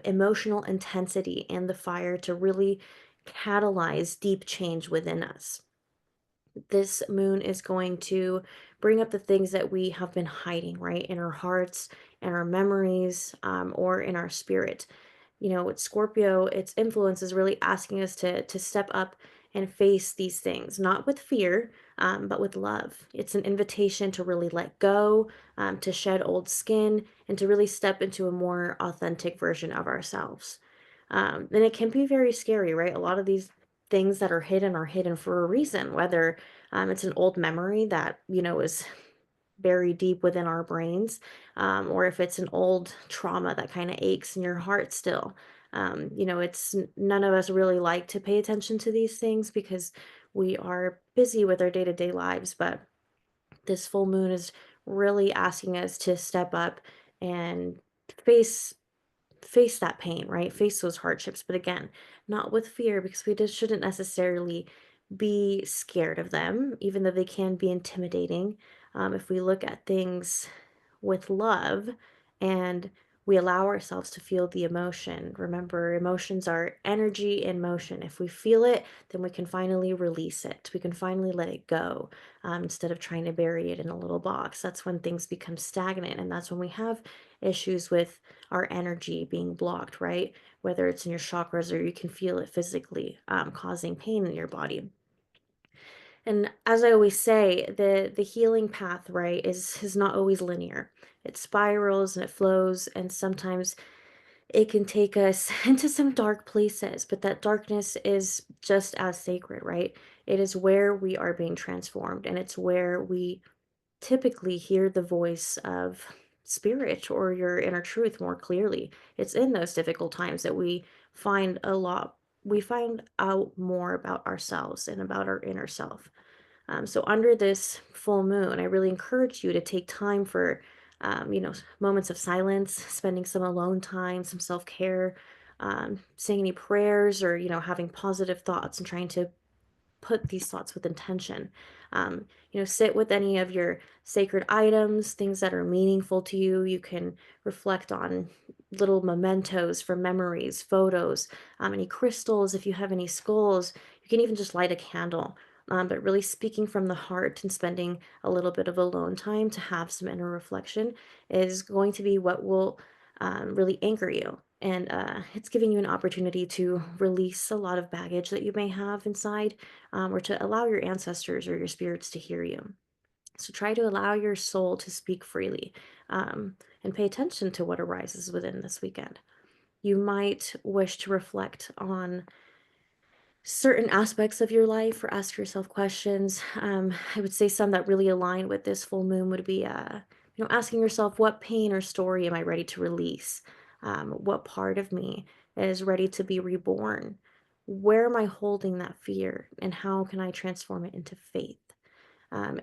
emotional intensity and the fire to really catalyze deep change within us. This moon is going to bring up the things that we have been hiding, right, in our hearts and our memories, or in our spirit. With Scorpio, its influence is really asking us to step up and face these things, not with fear, but with love. It's an invitation to really let go, to shed old skin, and to really step into a more authentic version of ourselves. And it can be very scary, right? A lot of these things that are hidden for a reason, whether it's an old memory that, is buried deep within our brains, or if it's an old trauma that kind of aches in your heart still. It's none of us really like to pay attention to these things because we are busy with our day-to-day lives, but this full moon is really asking us to step up and face face that pain, right? Face those hardships. But again, not with fear, because we just shouldn't necessarily be scared of them, even though they can be intimidating. If we look at things with love and we allow ourselves to feel the emotion. Remember, emotions are energy in motion. If we feel it, then we can finally release it. We can finally let it go, instead of trying to bury it in a little box. That's when things become stagnant. And that's when we have issues with our energy being blocked, right? Whether it's in your chakras or you can feel it physically, causing pain in your body. And as I always say, the healing path, right, is not always linear. It spirals and it flows, and sometimes it can take us into some dark places, but that darkness is just as sacred, right? It is where we are being transformed, and it's where we typically hear the voice of spirit or your inner truth more clearly. It's in those difficult times that we find out more about ourselves and about our inner self. So under this full moon, I really encourage you to take time for, moments of silence, spending some alone time, some self-care, saying any prayers, or, having positive thoughts and trying to put these thoughts with intention. Sit with any of your sacred items, things that are meaningful to you. You can reflect on little mementos from memories, photos, any crystals, if you have any skulls. You can even just light a candle. But really speaking from the heart and spending a little bit of alone time to have some inner reflection is going to be what will really anchor you. And it's giving you an opportunity to release a lot of baggage that you may have inside, or to allow your ancestors or your spirits to hear you. So try to allow your soul to speak freely, and pay attention to what arises within this weekend. You might wish to reflect on certain aspects of your life or ask yourself questions. I would say some that really align with this full moon would be, asking yourself, what pain or story am I ready to release? What part of me is ready to be reborn? Where am I holding that fear, and how can I transform it into faith?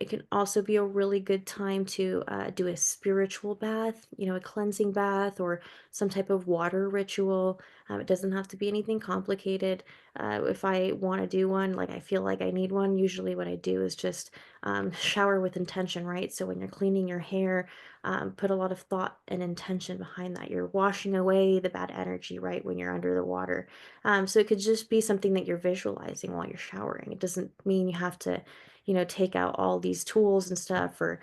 It can also be a really good time to do a spiritual bath, a cleansing bath or some type of water ritual. It doesn't have to be anything complicated. If I want to do one, like I feel like I need one, usually what I do is just shower with intention, right? So when you're cleaning your hair, put a lot of thought and intention behind that. You're washing away the bad energy, right, when you're under the water. So it could just be something that you're visualizing while you're showering. It doesn't mean you have to take out all these tools and stuff or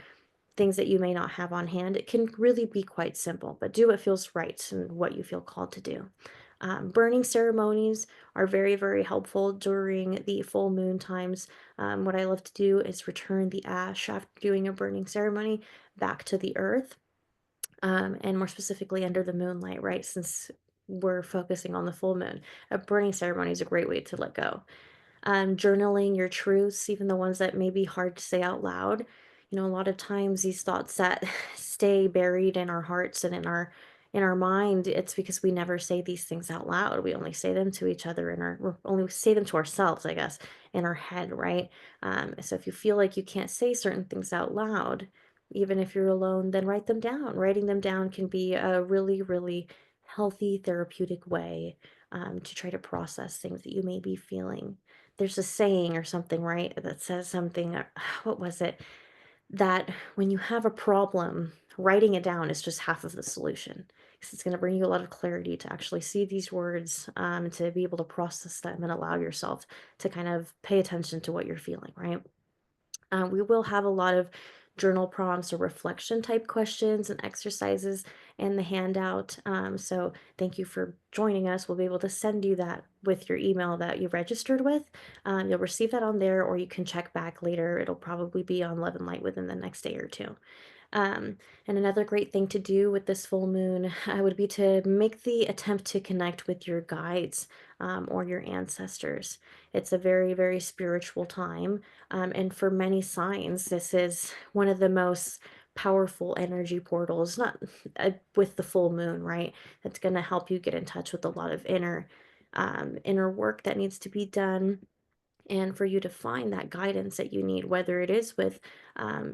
things that you may not have on hand. It can really be quite simple, but do what feels right and what you feel called to do. Burning ceremonies are very, very helpful during the full moon times. What I love to do is return the ash after doing a burning ceremony back to the earth, and more specifically under the moonlight, right? Since we're focusing on the full moon, a burning ceremony is a great way to let go. Journaling your truths, even the ones that may be hard to say out loud. A lot of times these thoughts that stay buried in our hearts and in our mind, it's because we never say these things out loud. We only say them to each other or only say them to ourselves, I guess, in our head, right? So if you feel like you can't say certain things out loud, even if you're alone, then write them down. Writing them down can be a really, really healthy, therapeutic way, to try to process things that you may be feeling. There's a saying or something, right, that says something, what was it? That when you have a problem, writing it down is just half of the solution. Because it's going to bring you a lot of clarity to actually see these words, to be able to process them and allow yourself to kind of pay attention to what you're feeling, right? We will have a lot of journal prompts or reflection type questions and exercises in the handout. So thank you for joining us. We'll be able to send you that with your email that you registered with. You'll receive that on there, or you can check back later. It'll probably be on Love and Light within the next day or two. And another great thing to do with this full moon would be to make the attempt to connect with your guides or your ancestors. It's a very, very spiritual time. And for many signs, this is one of the most powerful energy portals, not with the full moon, right? That's going to help you get in touch with a lot of inner work that needs to be done, and for you to find that guidance that you need, whether it is with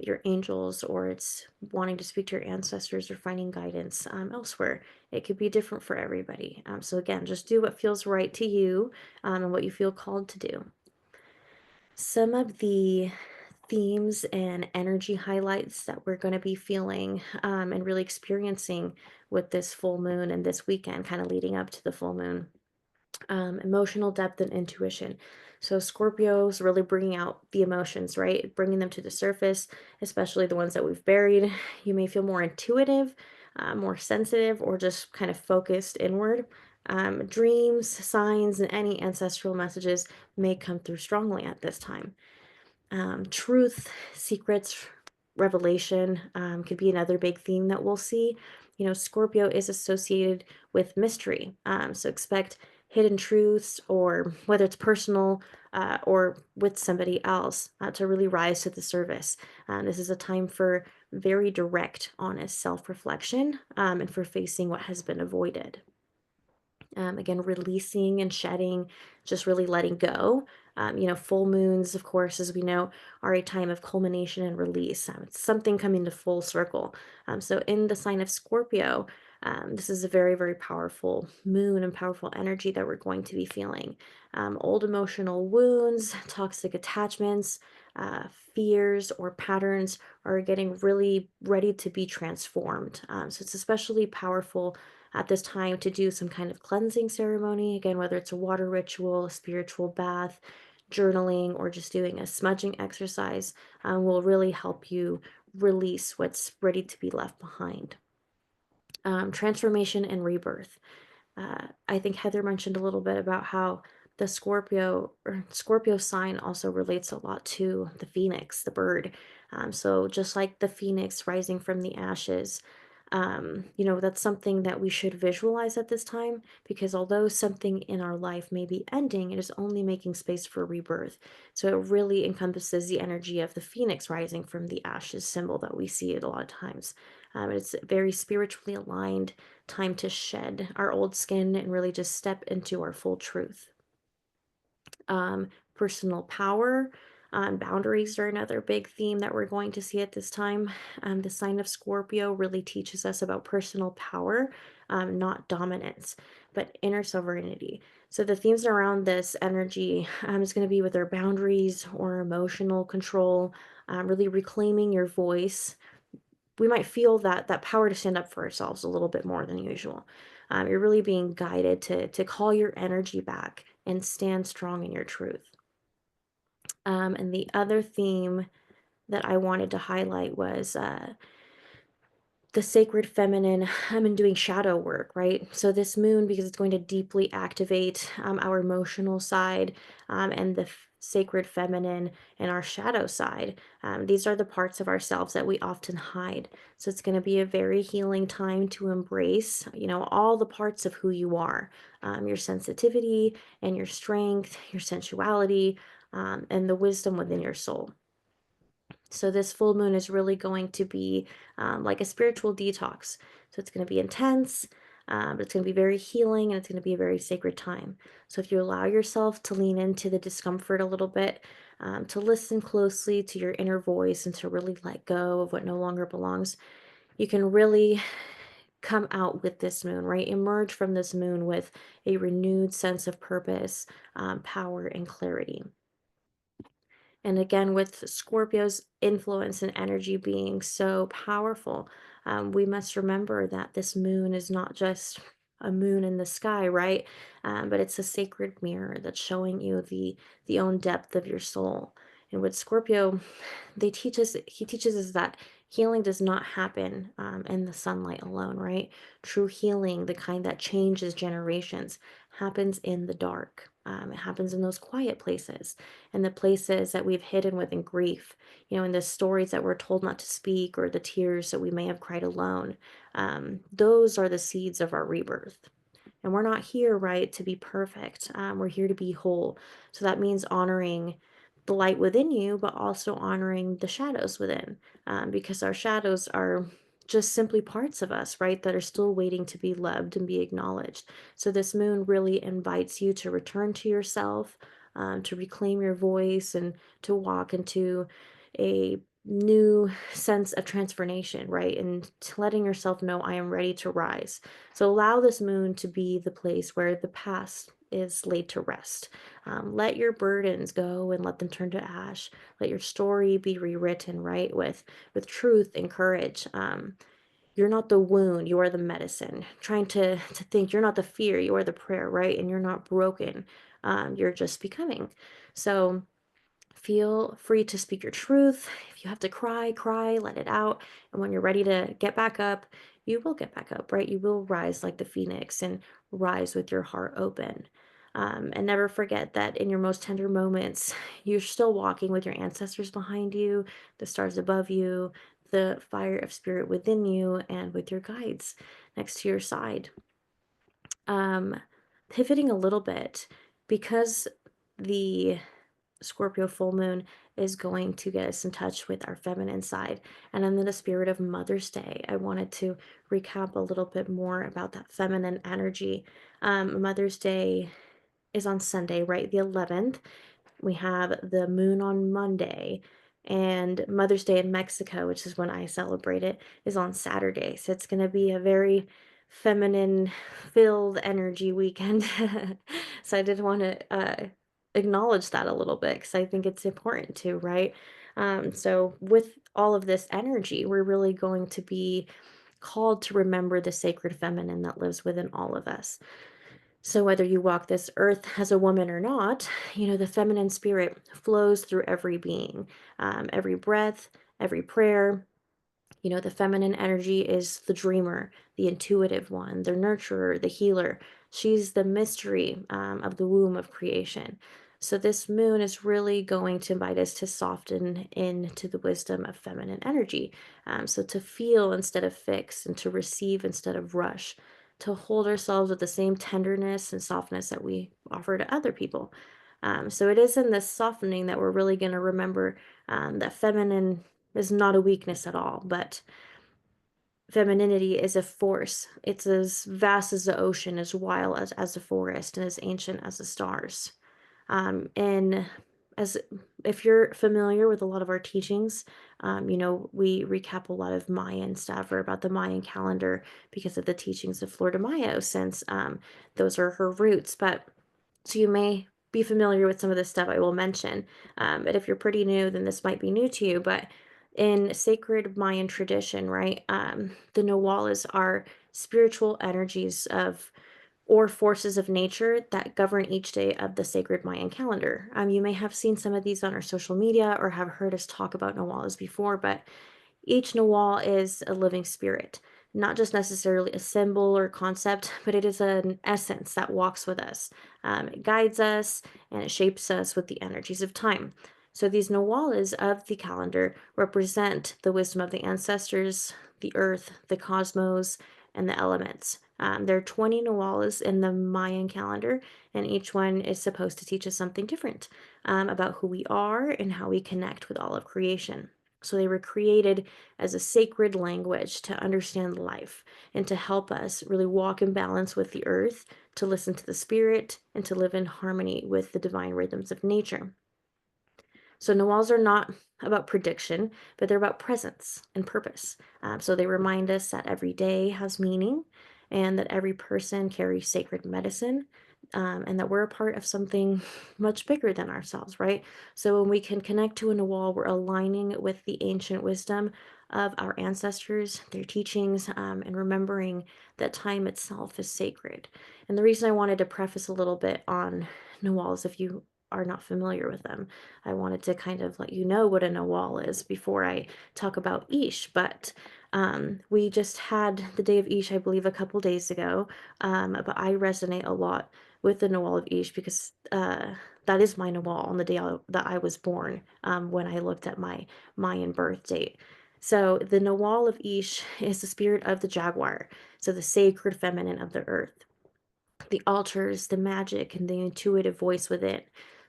your angels, or it's wanting to speak to your ancestors, or finding guidance elsewhere. It could be different for everybody. So again, just do what feels right to you, and what you feel called to do. Some of the themes and energy highlights that we're going to be feeling and really experiencing with this full moon and this weekend, kind of leading up to the full moon. Emotional depth and intuition. So Scorpio's really bringing out the emotions, right? Bringing them to the surface, especially the ones that we've buried. You may feel more intuitive, more sensitive, or just kind of focused inward. Dreams, signs, and any ancestral messages may come through strongly at this time. Truth, secrets, revelation could be another big theme that we'll see. You know, Scorpio is associated with mystery. So expect hidden truths, or whether it's personal or with somebody else, to really rise to the surface. This is a time for very direct, honest self-reflection, and for facing what has been avoided. Again, releasing and shedding, just really letting go. You know, full moons, of course, as we know, are a time of culmination and release. It's something coming to full circle. So in the sign of Scorpio, this is a very, very powerful moon and powerful energy that we're going to be feeling. Old emotional wounds, toxic attachments, fears, or patterns are getting really ready to be transformed. So it's especially powerful at this time to do some kind of cleansing ceremony. Again, whether it's a water ritual, a spiritual bath, journaling, or just doing a smudging exercise, will really help you release what's ready to be left behind. Transformation and rebirth. I think Heather mentioned a little bit about how the Scorpio sign also relates a lot to the phoenix, the bird. So just like the phoenix rising from the ashes, you know, that's something that we should visualize at this time, because although something in our life may be ending, it is only making space for rebirth. So it really encompasses the energy of the phoenix rising from the ashes symbol that we see it a lot of times. It's very spiritually aligned, time to shed our old skin and really just step into our full truth. Personal power, boundaries are another big theme that we're going to see at this time. The sign of Scorpio really teaches us about personal power, not dominance, but inner sovereignty. So the themes around this energy is going to be with our boundaries or emotional control, really reclaiming your voice. We might feel that power to stand up for ourselves a little bit more than usual. You're really being guided to call your energy back and stand strong in your truth. And the other theme that I wanted to highlight was the sacred feminine. I'm in doing shadow work, right? So this moon, because it's going to deeply activate our emotional side, and the sacred feminine and our shadow side. These are the parts of ourselves that we often hide. So it's going to be a very healing time to embrace, you know, all the parts of who you are, your sensitivity and your strength, your sensuality, and the wisdom within your soul. So this full moon is really going to be like a spiritual detox. So it's going to be intense, but it's going to be very healing, and it's going to be a very sacred time. So if you allow yourself to lean into the discomfort a little bit, to listen closely to your inner voice, and to really let go of what no longer belongs, you can really come out with this moon, right? Emerge from this moon with a renewed sense of purpose, power, and clarity. And again, with Scorpio's influence and energy being so powerful, we must remember that this moon is not just a moon in the sky, right? But it's a sacred mirror that's showing you the own depth of your soul. And with Scorpio, he teaches us that healing does not happen in the sunlight alone, right? True healing, the kind that changes generations, happens in the dark. It happens in those quiet places, and the places that we've hidden within grief, in the stories that we're told not to speak, or the tears that we may have cried alone. Those are the seeds of our rebirth. And we're not here, right, to be perfect. We're here to be whole. So that means honoring the light within you, but also honoring the shadows within, because our shadows are just simply parts of us, right, that are still waiting to be loved and be acknowledged. So this moon really invites you to return to yourself, to reclaim your voice, and to walk into a new sense of transformation, right? And to letting yourself know, I am ready to rise. So allow this moon to be the place where the past is laid to rest. Let your burdens go and let them turn to ash. Let your story be rewritten, right, with truth and courage. You're not the wound, you are the medicine. Trying to think you're not the fear, you are the prayer, right? And you're not broken. You're just becoming. So feel free to speak your truth. If you have to cry, cry, let it out. And when you're ready to get back up, you will get back up, right? You will rise like the phoenix and rise with your heart open. And never forget that in your most tender moments, you're still walking with your ancestors behind you, the stars above you, the fire of spirit within you, and with your guides next to your side. Um, Pivoting a little bit, because the Scorpio full moon is going to get us in touch with our feminine side. And in the spirit of Mother's Day, I wanted to recap a little bit more about that feminine energy. Mother's Day is on Sunday, right? The 11th. We have the moon on Monday, and Mother's Day in Mexico, which is when I celebrate it, is on Saturday. So it's going to be a very feminine filled energy weekend. So I did want to acknowledge that a little bit, because I think it's important to, right? So with all of this energy, we're really going to be called to remember the sacred feminine that lives within all of us. So whether you walk this earth as a woman or not, the feminine spirit flows through every being, every breath, every prayer. The feminine energy is the dreamer, the intuitive one, the nurturer, the healer. She's the mystery of the womb of creation. So this moon is really going to invite us to soften into the wisdom of feminine energy. So to feel instead of fix, and to receive instead of rush, to hold ourselves with the same tenderness and softness that we offer to other people. So it is in this softening that we're really going to remember that feminine is not a weakness at all, but femininity is a force. It's as vast as the ocean, as wild as the forest, and as ancient as the stars. And as if you're familiar with a lot of our teachings, we recap a lot of Mayan stuff, or about the Mayan calendar, because of the teachings of Flor de Mayo, since those are her roots. But so you may be familiar with some of the stuff I will mention. But if you're pretty new, then this might be new to you. But in sacred Mayan tradition, right, the Nahuales are spiritual energies of, or forces of nature that govern each day of the sacred Mayan calendar. You may have seen some of these on our social media, or have heard us talk about Nahuales before, but each Nahual is a living spirit, not just necessarily a symbol or concept, but it is an essence that walks with us. It guides us, and it shapes us with the energies of time. So these Nahuales of the calendar represent the wisdom of the ancestors, the earth, the cosmos, and the elements. There are 20 Nahuales in the Mayan calendar, and each one is supposed to teach us something different about who we are and how we connect with all of creation. So they were created as a sacred language to understand life, and to help us really walk in balance with the earth, to listen to the spirit, and to live in harmony with the divine rhythms of nature. So Nawals are not about prediction, but they're about presence and purpose. So they remind us that every day has meaning, and that every person carries sacred medicine, and that we're a part of something much bigger than ourselves, right? So when we can connect to a Nawal, we're aligning with the ancient wisdom of our ancestors, their teachings, and remembering that time itself is sacred. And the reason I wanted to preface a little bit on Nawals, if you are not familiar with them. I wanted to kind of let you know what a Nawal is before I talk about Ish. But we just had the day of Ish, I believe, a couple days ago. But I resonate a lot with the Nawal of Ish because that is my Nawal on the day that I was born, when I looked at my Mayan birth date. So the Nawal of Ish is the spirit of the jaguar, so the sacred feminine of the earth, the altars, the magic, and the intuitive voice within.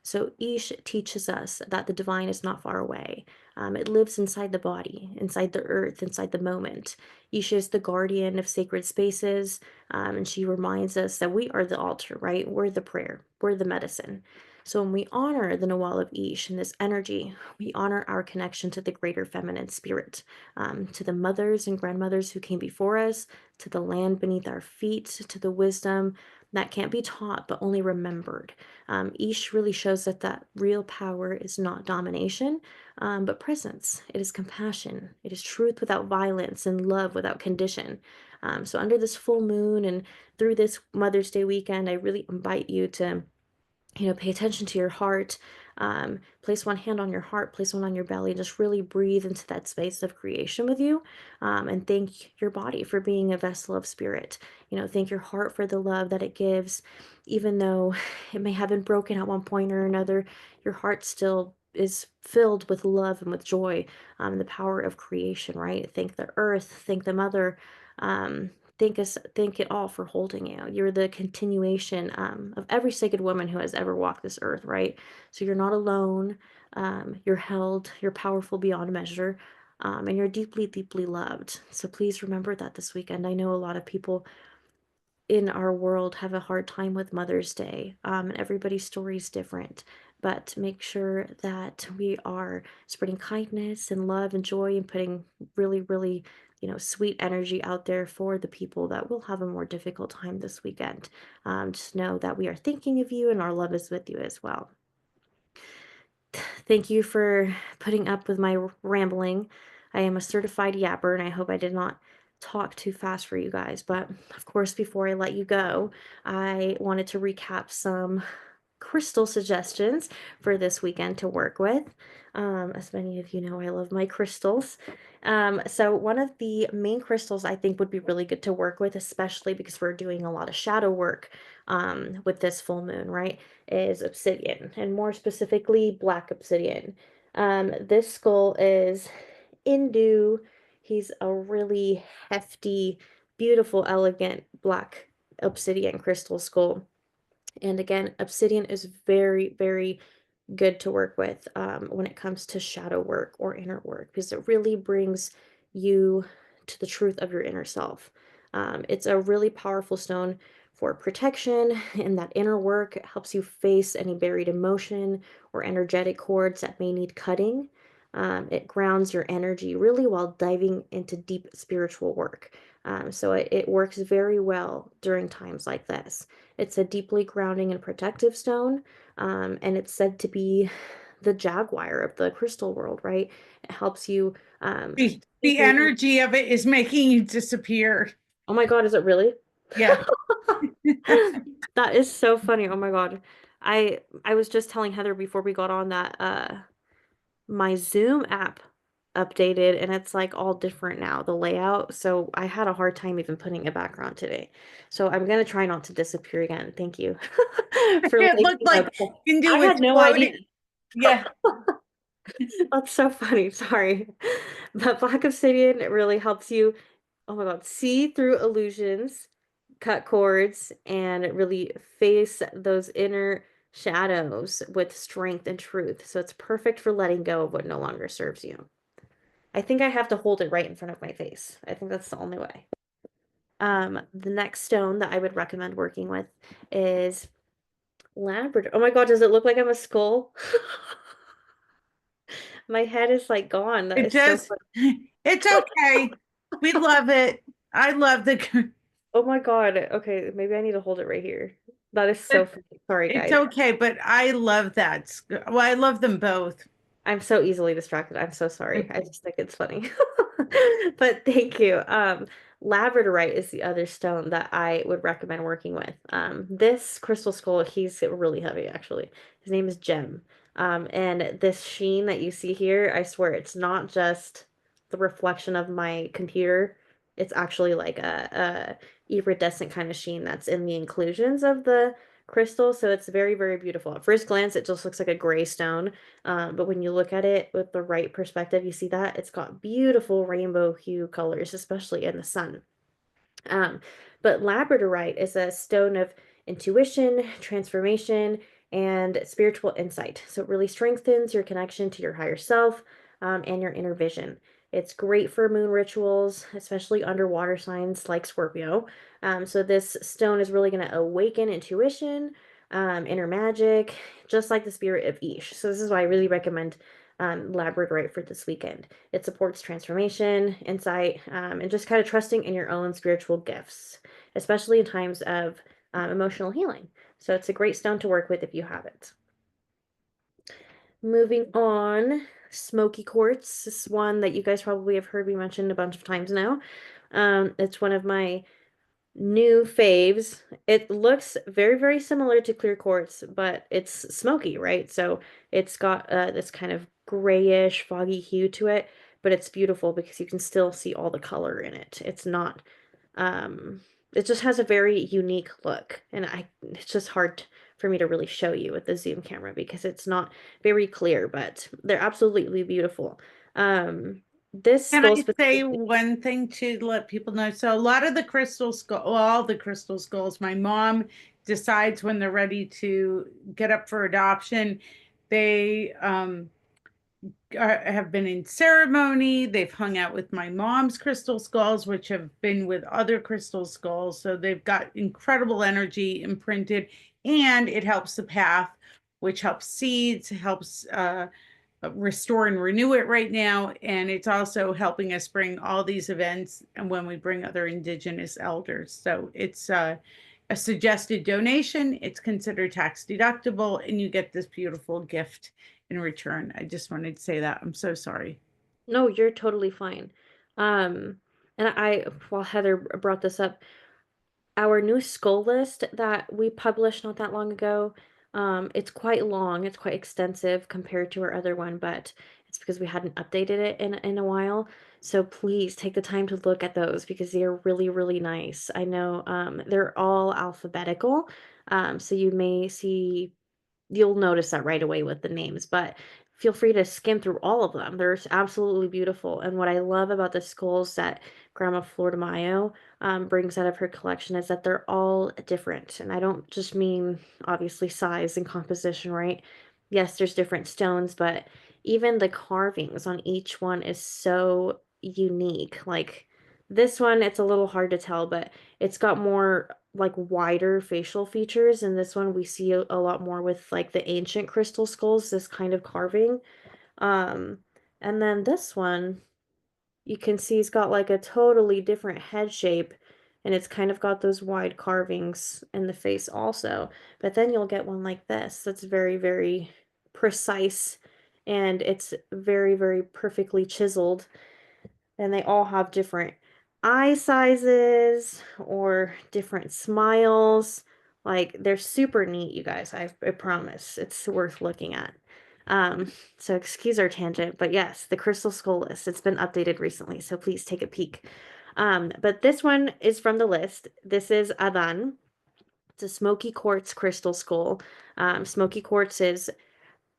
So Ish teaches us that the divine is not far away. It lives inside the body, inside the earth, inside the moment. Ish is the guardian of sacred spaces, and she reminds us that we are the altar, right? We're the prayer, we're the medicine. So when we honor the Nawal of Ish and this energy, we honor our connection to the greater feminine spirit, to the mothers and grandmothers who came before us, to the land beneath our feet, to the wisdom that can't be taught but only remembered. Ish really shows that real power is not domination, but presence. It is compassion. It is truth without violence and love without condition. So under this full moon and through this Mother's Day weekend, I really invite you to pay attention to your heart. Place one hand on your heart, place one on your belly, just really breathe into that space of creation with you. And thank your body for being a vessel of spirit. Thank your heart for the love that it gives. Even though it may have been broken at one point or another, your heart still is filled with love and with joy, the power of creation, right? Thank the earth, thank the mother. Um, thank it all for holding you. You're the continuation, of every sacred woman who has ever walked this earth, right? So you're not alone. You're held. You're powerful beyond measure, and you're deeply, deeply loved. So please remember that this weekend. I know a lot of people in our world have a hard time with Mother's Day, and everybody's story is different. But make sure that we are spreading kindness and love and joy and putting really, really, sweet energy out there for the people that will have a more difficult time this weekend. Just know that we are thinking of you and our love is with you as well. Thank you for putting up with my rambling. I am a certified yapper, and I hope I did not talk too fast for you guys. But of course, before I let you go, I wanted to recap some crystal suggestions for this weekend to work with. As many of you know, I love my crystals. So one of the main crystals I think would be really good to work with, especially because we're doing a lot of shadow work with this full moon, right, is obsidian, and more specifically, black obsidian. This skull is Indu. He's a really hefty, beautiful, elegant black obsidian crystal skull. And again, obsidian is very, very good to work with, when it comes to shadow work or inner work, because it really brings you to the truth of your inner self. It's a really powerful stone for protection in that inner work. It helps you face any buried emotion or energetic cords that may need cutting. It grounds your energy really while diving into deep spiritual work. So it works very well during times like this. It's a deeply grounding and protective stone, and it's said to be the jaguar of the crystal world, right? It helps you The energy of it is making you disappear. Oh my God, is it really? Yeah. That is so funny. Oh my God. I was just telling Heather before we got on that my Zoom app updated and it's like all different now, the layout. So I had a hard time even putting a background today. So I'm gonna try not to disappear again. Thank you for It letting looked me know. like Hindu I was had no idea. floating. Yeah. That's so funny. Sorry. But Black Obsidian really helps you, oh my God, see through illusions, cut cords, and really face those inner shadows with strength and truth. So it's perfect for letting go of what no longer serves you. I think I have to hold it right in front of my face. I think that's the only way. The next stone that I would recommend working with is Labrador. Oh my God, does it look like I'm a skull? My head is like gone. That It is so does. funny. It's okay. We love it. I love the Oh my God. Okay, maybe I need to hold it right here. That is so funny. Sorry, it's guys. okay, but I love that. Well, I love them both. I'm so easily distracted. I'm so sorry. I just think it's funny. But thank you. Labradorite is the other stone that I would recommend working with. This crystal skull, he's really heavy actually. His name is Gem. And this sheen that you see here, I swear it's not just the reflection of my computer. It's actually like a iridescent kind of sheen that's in the inclusions of the crystal. So it's very, very beautiful. At first glance, it just looks like a gray stone. But when you look at it with the right perspective, you see that it's got beautiful rainbow hue colors, especially in the sun. Um, but labradorite is a stone of intuition, transformation, and spiritual insight. So it really strengthens your connection to your higher self, and your inner vision. It's great for moon rituals, especially underwater signs like Scorpio. So this stone is really going to awaken intuition, inner magic, just like the spirit of Ish. So this is why I really recommend labradorite for this weekend. It supports transformation, insight, and just kind of trusting in your own spiritual gifts, especially in times of emotional healing. So it's a great stone to work with if you have it. Moving on, smoky quartz. This is one that you guys probably have heard me mention a bunch of times now. It's one of my new faves. It looks very, very similar to clear quartz, but it's smoky, right? So it's got this kind of grayish, foggy hue to it, but it's beautiful because you can still see all the color in it. It's not, it just has a very unique look, and it's just hard for me to really show you with the zoom camera because it's not very clear, but they're absolutely beautiful. This Can skull I say specifically. one thing to let people know? So a lot of the crystal skull, well, all the crystal skulls, my mom decides when they're ready to get up for adoption. They have been in ceremony. They've hung out with my mom's crystal skulls, which have been with other crystal skulls. So they've got incredible energy imprinted, and it helps the path, which helps seeds, helps restore and renew it right now. And it's also helping us bring all these events and when we bring other Indigenous elders. So it's a suggested donation. It's considered tax deductible, and you get this beautiful gift in return. I just wanted to say that. I'm so sorry. No, you're totally fine. And while Heather brought this up, our new skull list that we published not that long ago, it's quite long, it's quite extensive compared to our other one, but it's because we hadn't updated it in a while. So please take the time to look at those because they're really, really nice. I know they're all alphabetical, so you'll notice that right away with the names, but feel free to skim through all of them. They're absolutely beautiful. And what I love about the skulls that Grandma Flor Mayo brings out of her collection is that they're all different. And I don't just mean obviously size and composition, right? Yes, there's different stones, but even the carvings on each one is so unique. Like this one, it's a little hard to tell, but it's got more like wider facial features. And this one we see a lot more with like the ancient crystal skulls, this kind of carving. Um, and then this one, you can see he's got like a totally different head shape, and it's kind of got those wide carvings in the face also. But then you'll get one like this that's very, very precise, and it's very, very perfectly chiseled, and they all have different eye sizes or different smiles. Like they're super neat, you guys. I promise it's worth looking at. So excuse our tangent, but yes, the Crystal Skull list, it's been updated recently, so please take a peek. But this one is from the list. This is Adan. It's a smoky quartz crystal skull. Smoky quartz is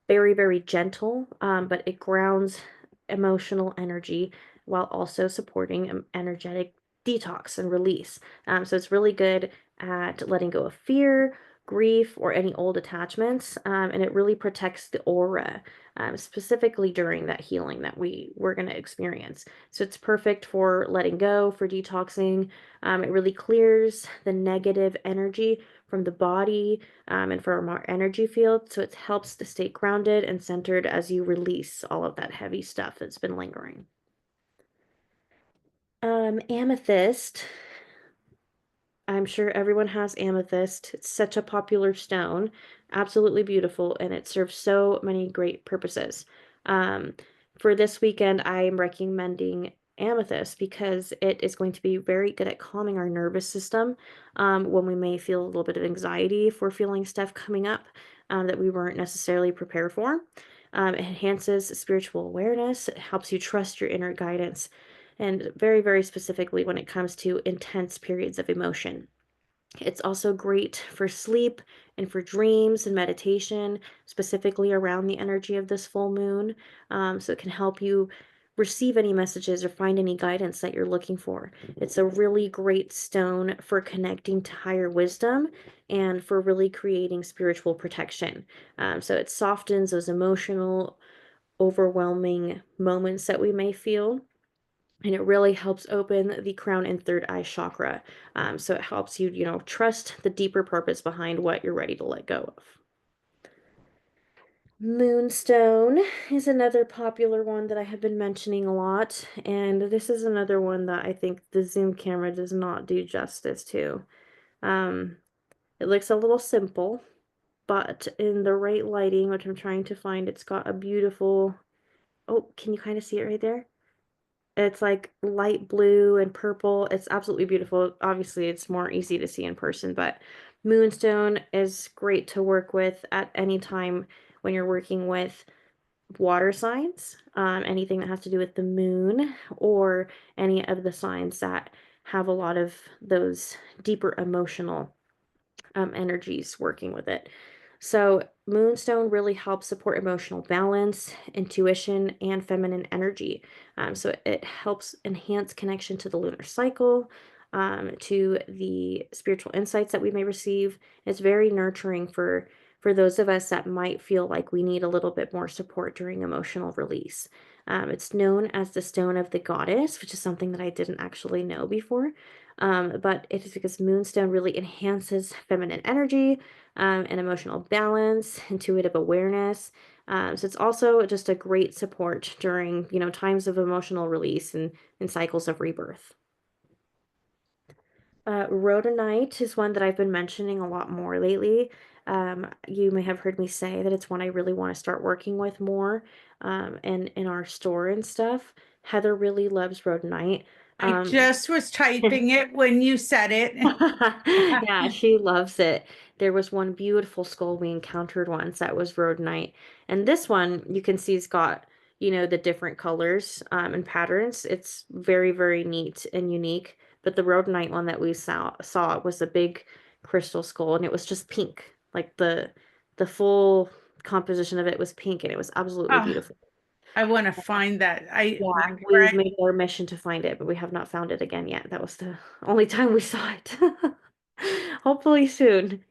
very, very gentle, but it grounds emotional energy while also supporting energetic detox and release. So it's really good at letting go of fear, grief, or any old attachments, and it really protects the aura, specifically during that healing that we're going to experience. So it's perfect for letting go, for detoxing. It really clears the negative energy from the body, and from our energy field. So it helps to stay grounded and centered as you release all of that heavy stuff that's been lingering. Amethyst. I'm sure everyone has amethyst. It's such a popular stone, absolutely beautiful, and it serves so many great purposes. Um, for this weekend, I am recommending amethyst because it is going to be very good at calming our nervous system when we may feel a little bit of anxiety if we're feeling stuff coming up that we weren't necessarily prepared for. It enhances spiritual awareness. It helps you trust your inner guidance, and very, very specifically when it comes to intense periods of emotion. It's also great for sleep and for dreams and meditation, specifically around the energy of this full moon. So it can help you receive any messages or find any guidance that you're looking for. It's a really great stone for connecting to higher wisdom and for really creating spiritual protection. So it softens those emotional, overwhelming moments that we may feel, and it really helps open the crown and third eye chakra. So it helps you, trust the deeper purpose behind what you're ready to let go of. Moonstone is another popular one that I have been mentioning a lot, and this is another one that I think the zoom camera does not do justice to. Um, it looks a little simple, but in the right lighting, which I'm trying to find, it's got a beautiful, oh, can you kind of see it right there? It's like light blue and purple. It's absolutely beautiful. Obviously, it's more easy to see in person, but moonstone is great to work with at any time when you're working with water signs, anything that has to do with the moon, or any of the signs that have a lot of those deeper emotional energies working with it. So, Moonstone really helps support emotional balance, intuition, and feminine energy. So, it helps enhance connection to the lunar cycle, to the spiritual insights that we may receive. It's very nurturing for those of us that might feel like we need a little bit more support during emotional release. It's known as the stone of the goddess, which is something that I didn't actually know before. But it is because Moonstone really enhances feminine energy, and emotional balance, intuitive awareness. So it's also just a great support during, times of emotional release and cycles of rebirth. Rhodonite is one that I've been mentioning a lot more lately. You may have heard me say that it's one I really want to start working with more in our store and stuff. Heather really loves rhodonite. I Um, just was typing it when you said it. Yeah, she loves it. There was one beautiful skull we encountered once that was rhodonite. And this one, you can see it's got, the different colors and patterns. It's very, very neat and unique. But the rhodonite one that we saw was a big crystal skull, and it was just pink. Like the full composition of it was pink, and it was absolutely Oh, beautiful. I want to find that. Yeah, My we've friend, made our mission to find it, but we have not found it again yet. That was the only time we saw it. Hopefully soon.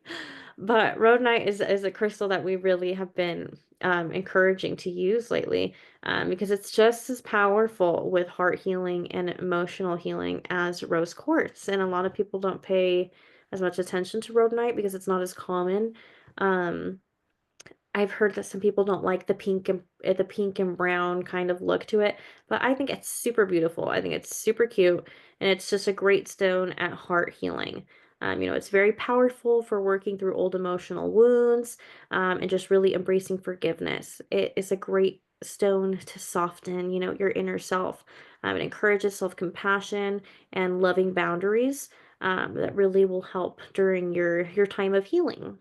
But rhodonite is a crystal that we really have been encouraging to use lately, because it's just as powerful with heart healing and emotional healing as rose quartz. And a lot of people don't pay as much attention to rhodonite because it's not as common. Um, I've heard that some people don't like the pink and brown kind of look to it, but I think it's super beautiful. I think it's super cute, and it's just a great stone at heart healing. It's very powerful for working through old emotional wounds, and just really embracing forgiveness. It is a great stone to soften, your inner self. It encourages self-compassion and loving boundaries, that really will help during your time of healing.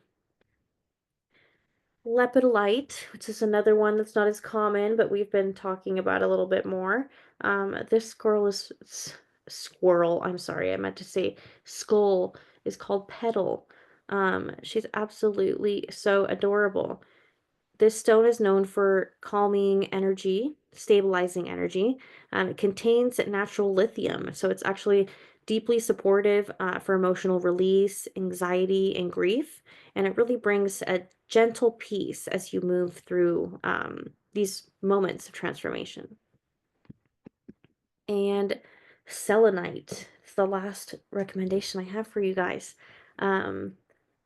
Lepidolite, which is another one that's not as common, but we've been talking about a little bit more. This squirrel, I'm sorry, I meant to say skull, is called Petal. She's absolutely so adorable. This stone is known for calming energy, stabilizing energy. It contains natural lithium, so it's actually deeply supportive for emotional release, anxiety, and grief. And it really brings a gentle peace as you move through these moments of transformation. And selenite is the last recommendation I have for you guys. Um,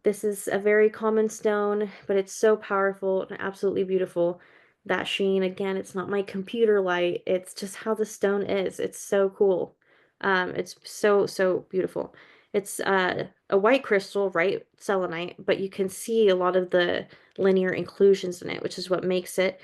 this is a very common stone, but it's so powerful and absolutely beautiful. That sheen, again, it's not my computer light. It's just how the stone is. It's so cool. It's so, so beautiful. It's a white crystal, right? Selenite, but you can see a lot of the linear inclusions in it, which is what makes it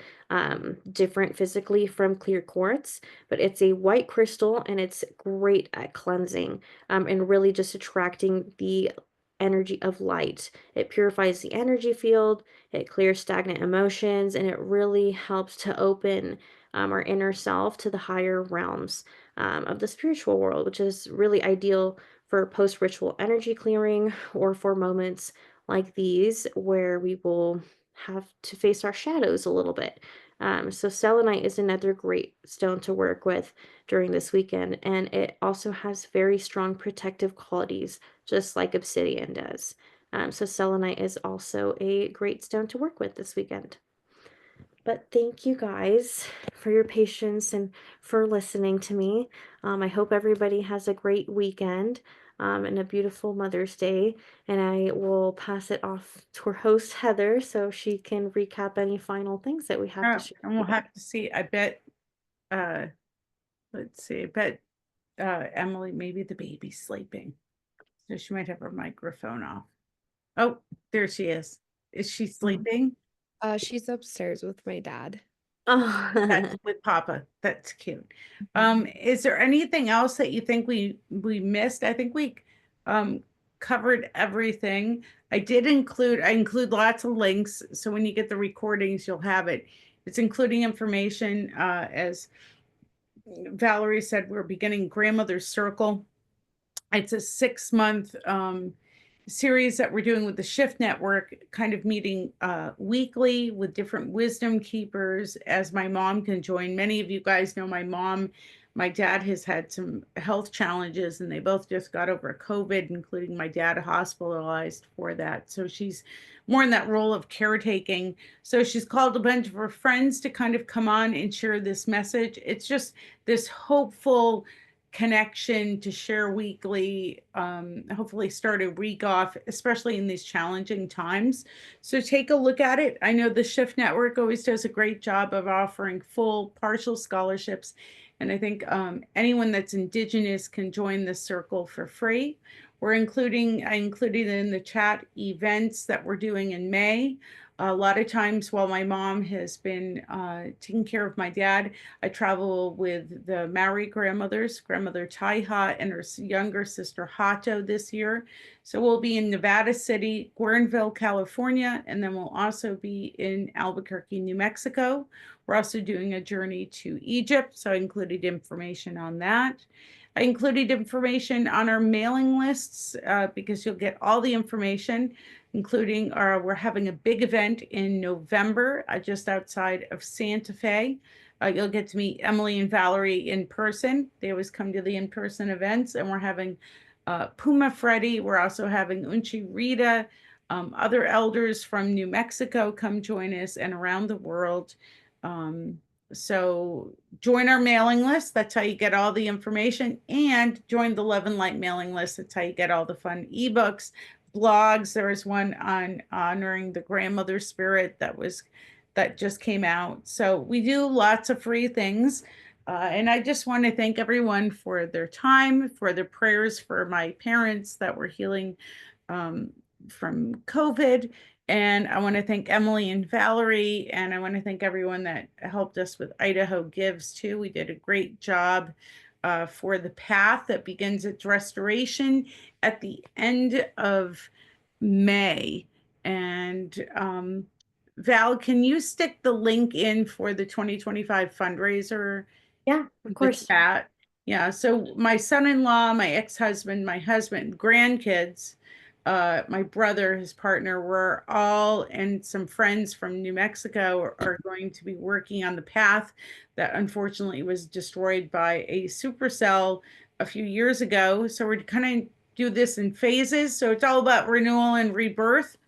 different physically from clear quartz. But it's a white crystal and it's great at cleansing and really just attracting the energy of light. It purifies the energy field, it clears stagnant emotions, and it really helps to open our inner self to the higher realms of the spiritual world, which is really ideal for post ritual energy clearing or for moments like these where we will have to face our shadows a little bit. So, selenite is another great stone to work with during this weekend, and it also has very strong protective qualities, just like obsidian does. So, selenite is also a great stone to work with this weekend. But thank you guys for your patience and for listening to me. I hope everybody has a great weekend and a beautiful Mother's Day. And I will pass it off to our host, Heather, so she can recap any final things that we have to Oh, share. and we'll have to see. I bet, uh, let's see, I bet Emily, maybe the baby's sleeping. So she might have her microphone off. Oh, there she is. Is she sleeping? She's upstairs with my dad. Oh, That's with Papa. That's cute. Is there anything else that you think we missed? I think we um covered everything. I include lots of links, so when you get the recordings, you'll have it. It's including information, as Valerie said, we're beginning Grandmother's Circle. It's a 6-month series that we're doing with the Shift Network, kind of meeting weekly with different wisdom keepers as my mom can join. Many of you guys know my mom. My dad has had some health challenges and they both just got over COVID, including my dad hospitalized for that. So she's more in that role of caretaking. So she's called a bunch of her friends to kind of come on and share this message. It's just this hopeful connection to share weekly, hopefully start a week off, especially in these challenging times. So take a look at it. I know the Shift Network always does a great job of offering full, partial scholarships. And I think anyone that's Indigenous can join the circle for free. I included in the chat events that we're doing in May. A lot of times while my mom has been taking care of my dad, I travel with the Maori grandmothers, grandmother Taiha and her younger sister Hato this year. So we'll be in Nevada City, Guerneville, California, and then we'll also be in Albuquerque, New Mexico. We're also doing a journey to Egypt, so I included information on that. I included information on our mailing lists because you'll get all the information, including we're having a big event in November just outside of Santa Fe. You'll get to meet Emily and Valerie in person. They always come to the in-person events, and we're having Puma Freddy. We're also having Unchi Rita, other elders from New Mexico come join us and around the world. So join our mailing list. That's how you get all the information, and join the Love and Light mailing list. That's how you get all the fun ebooks, blogs. There was one on honoring the grandmother spirit that just came out. So we do lots of free things. And I just want to thank everyone for their time, for their prayers for my parents that were healing from COVID. And I want to thank Emily and Valerie, and I want to thank everyone that helped us with Idaho Gives too. We did a great job for the path that begins its restoration at the end of May. And Val, can you stick the link in for the 2025 fundraiser yeah, of in the course. chat? Yeah, so my son-in-law, my ex-husband, my husband, grandkids, my brother, his partner, we're all, and some friends from New Mexico are going to be working on the path that unfortunately was destroyed by a supercell a few years ago. So we're kind of do this in phases. So it's all about renewal and rebirth.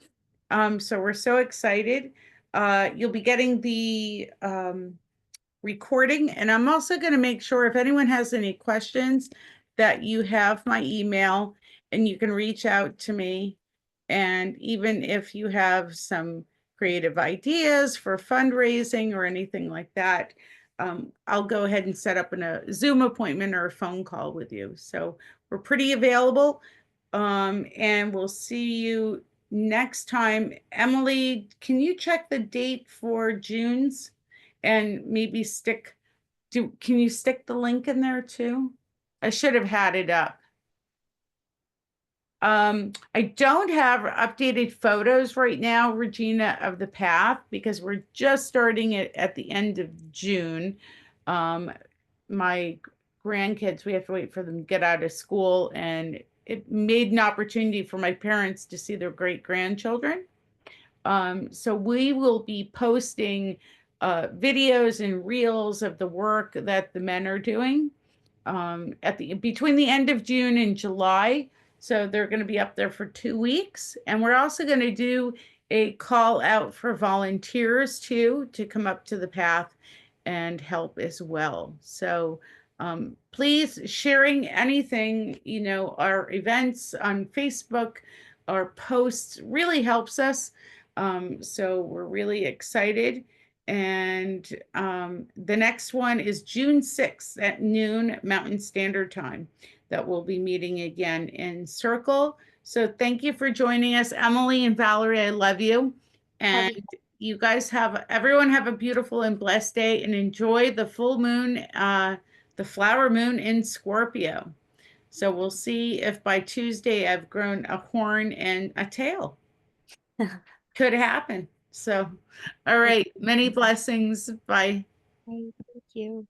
So we're so excited. You'll be getting the recording, and I'm also going to make sure if anyone has any questions that you have my email and you can reach out to me. And even if you have some creative ideas for fundraising or anything like that, I'll go ahead and set up a Zoom appointment or a phone call with you. So we're pretty available. And we'll see you next time. Emily, can you check the date for June's and maybe can you stick the link in there too? I should have had it up. I don't have updated photos right now, Regina, of the path because we're just starting it at the end of June. My grandkids, we have to wait for them to get out of school, and it made an opportunity for my parents to see their great grandchildren. So we will be posting videos and reels of the work that the men are doing at the between the end of June and July. So they're going to be up there for 2 weeks. And we're also going to do a call out for volunteers too to come up to the path and help as well. So please sharing anything, our events on Facebook, our posts really helps us. So we're really excited. And the next one is June 6th at noon Mountain Standard Time that we'll be meeting again in Circle. So thank you for joining us, Emily and Valerie. I love you. And you guys everyone have a beautiful and blessed day and enjoy the full moon, the flower moon in Scorpio. So we'll see if by Tuesday I've grown a horn and a tail. Could happen. So, all right. Many blessings. Bye. Thank you.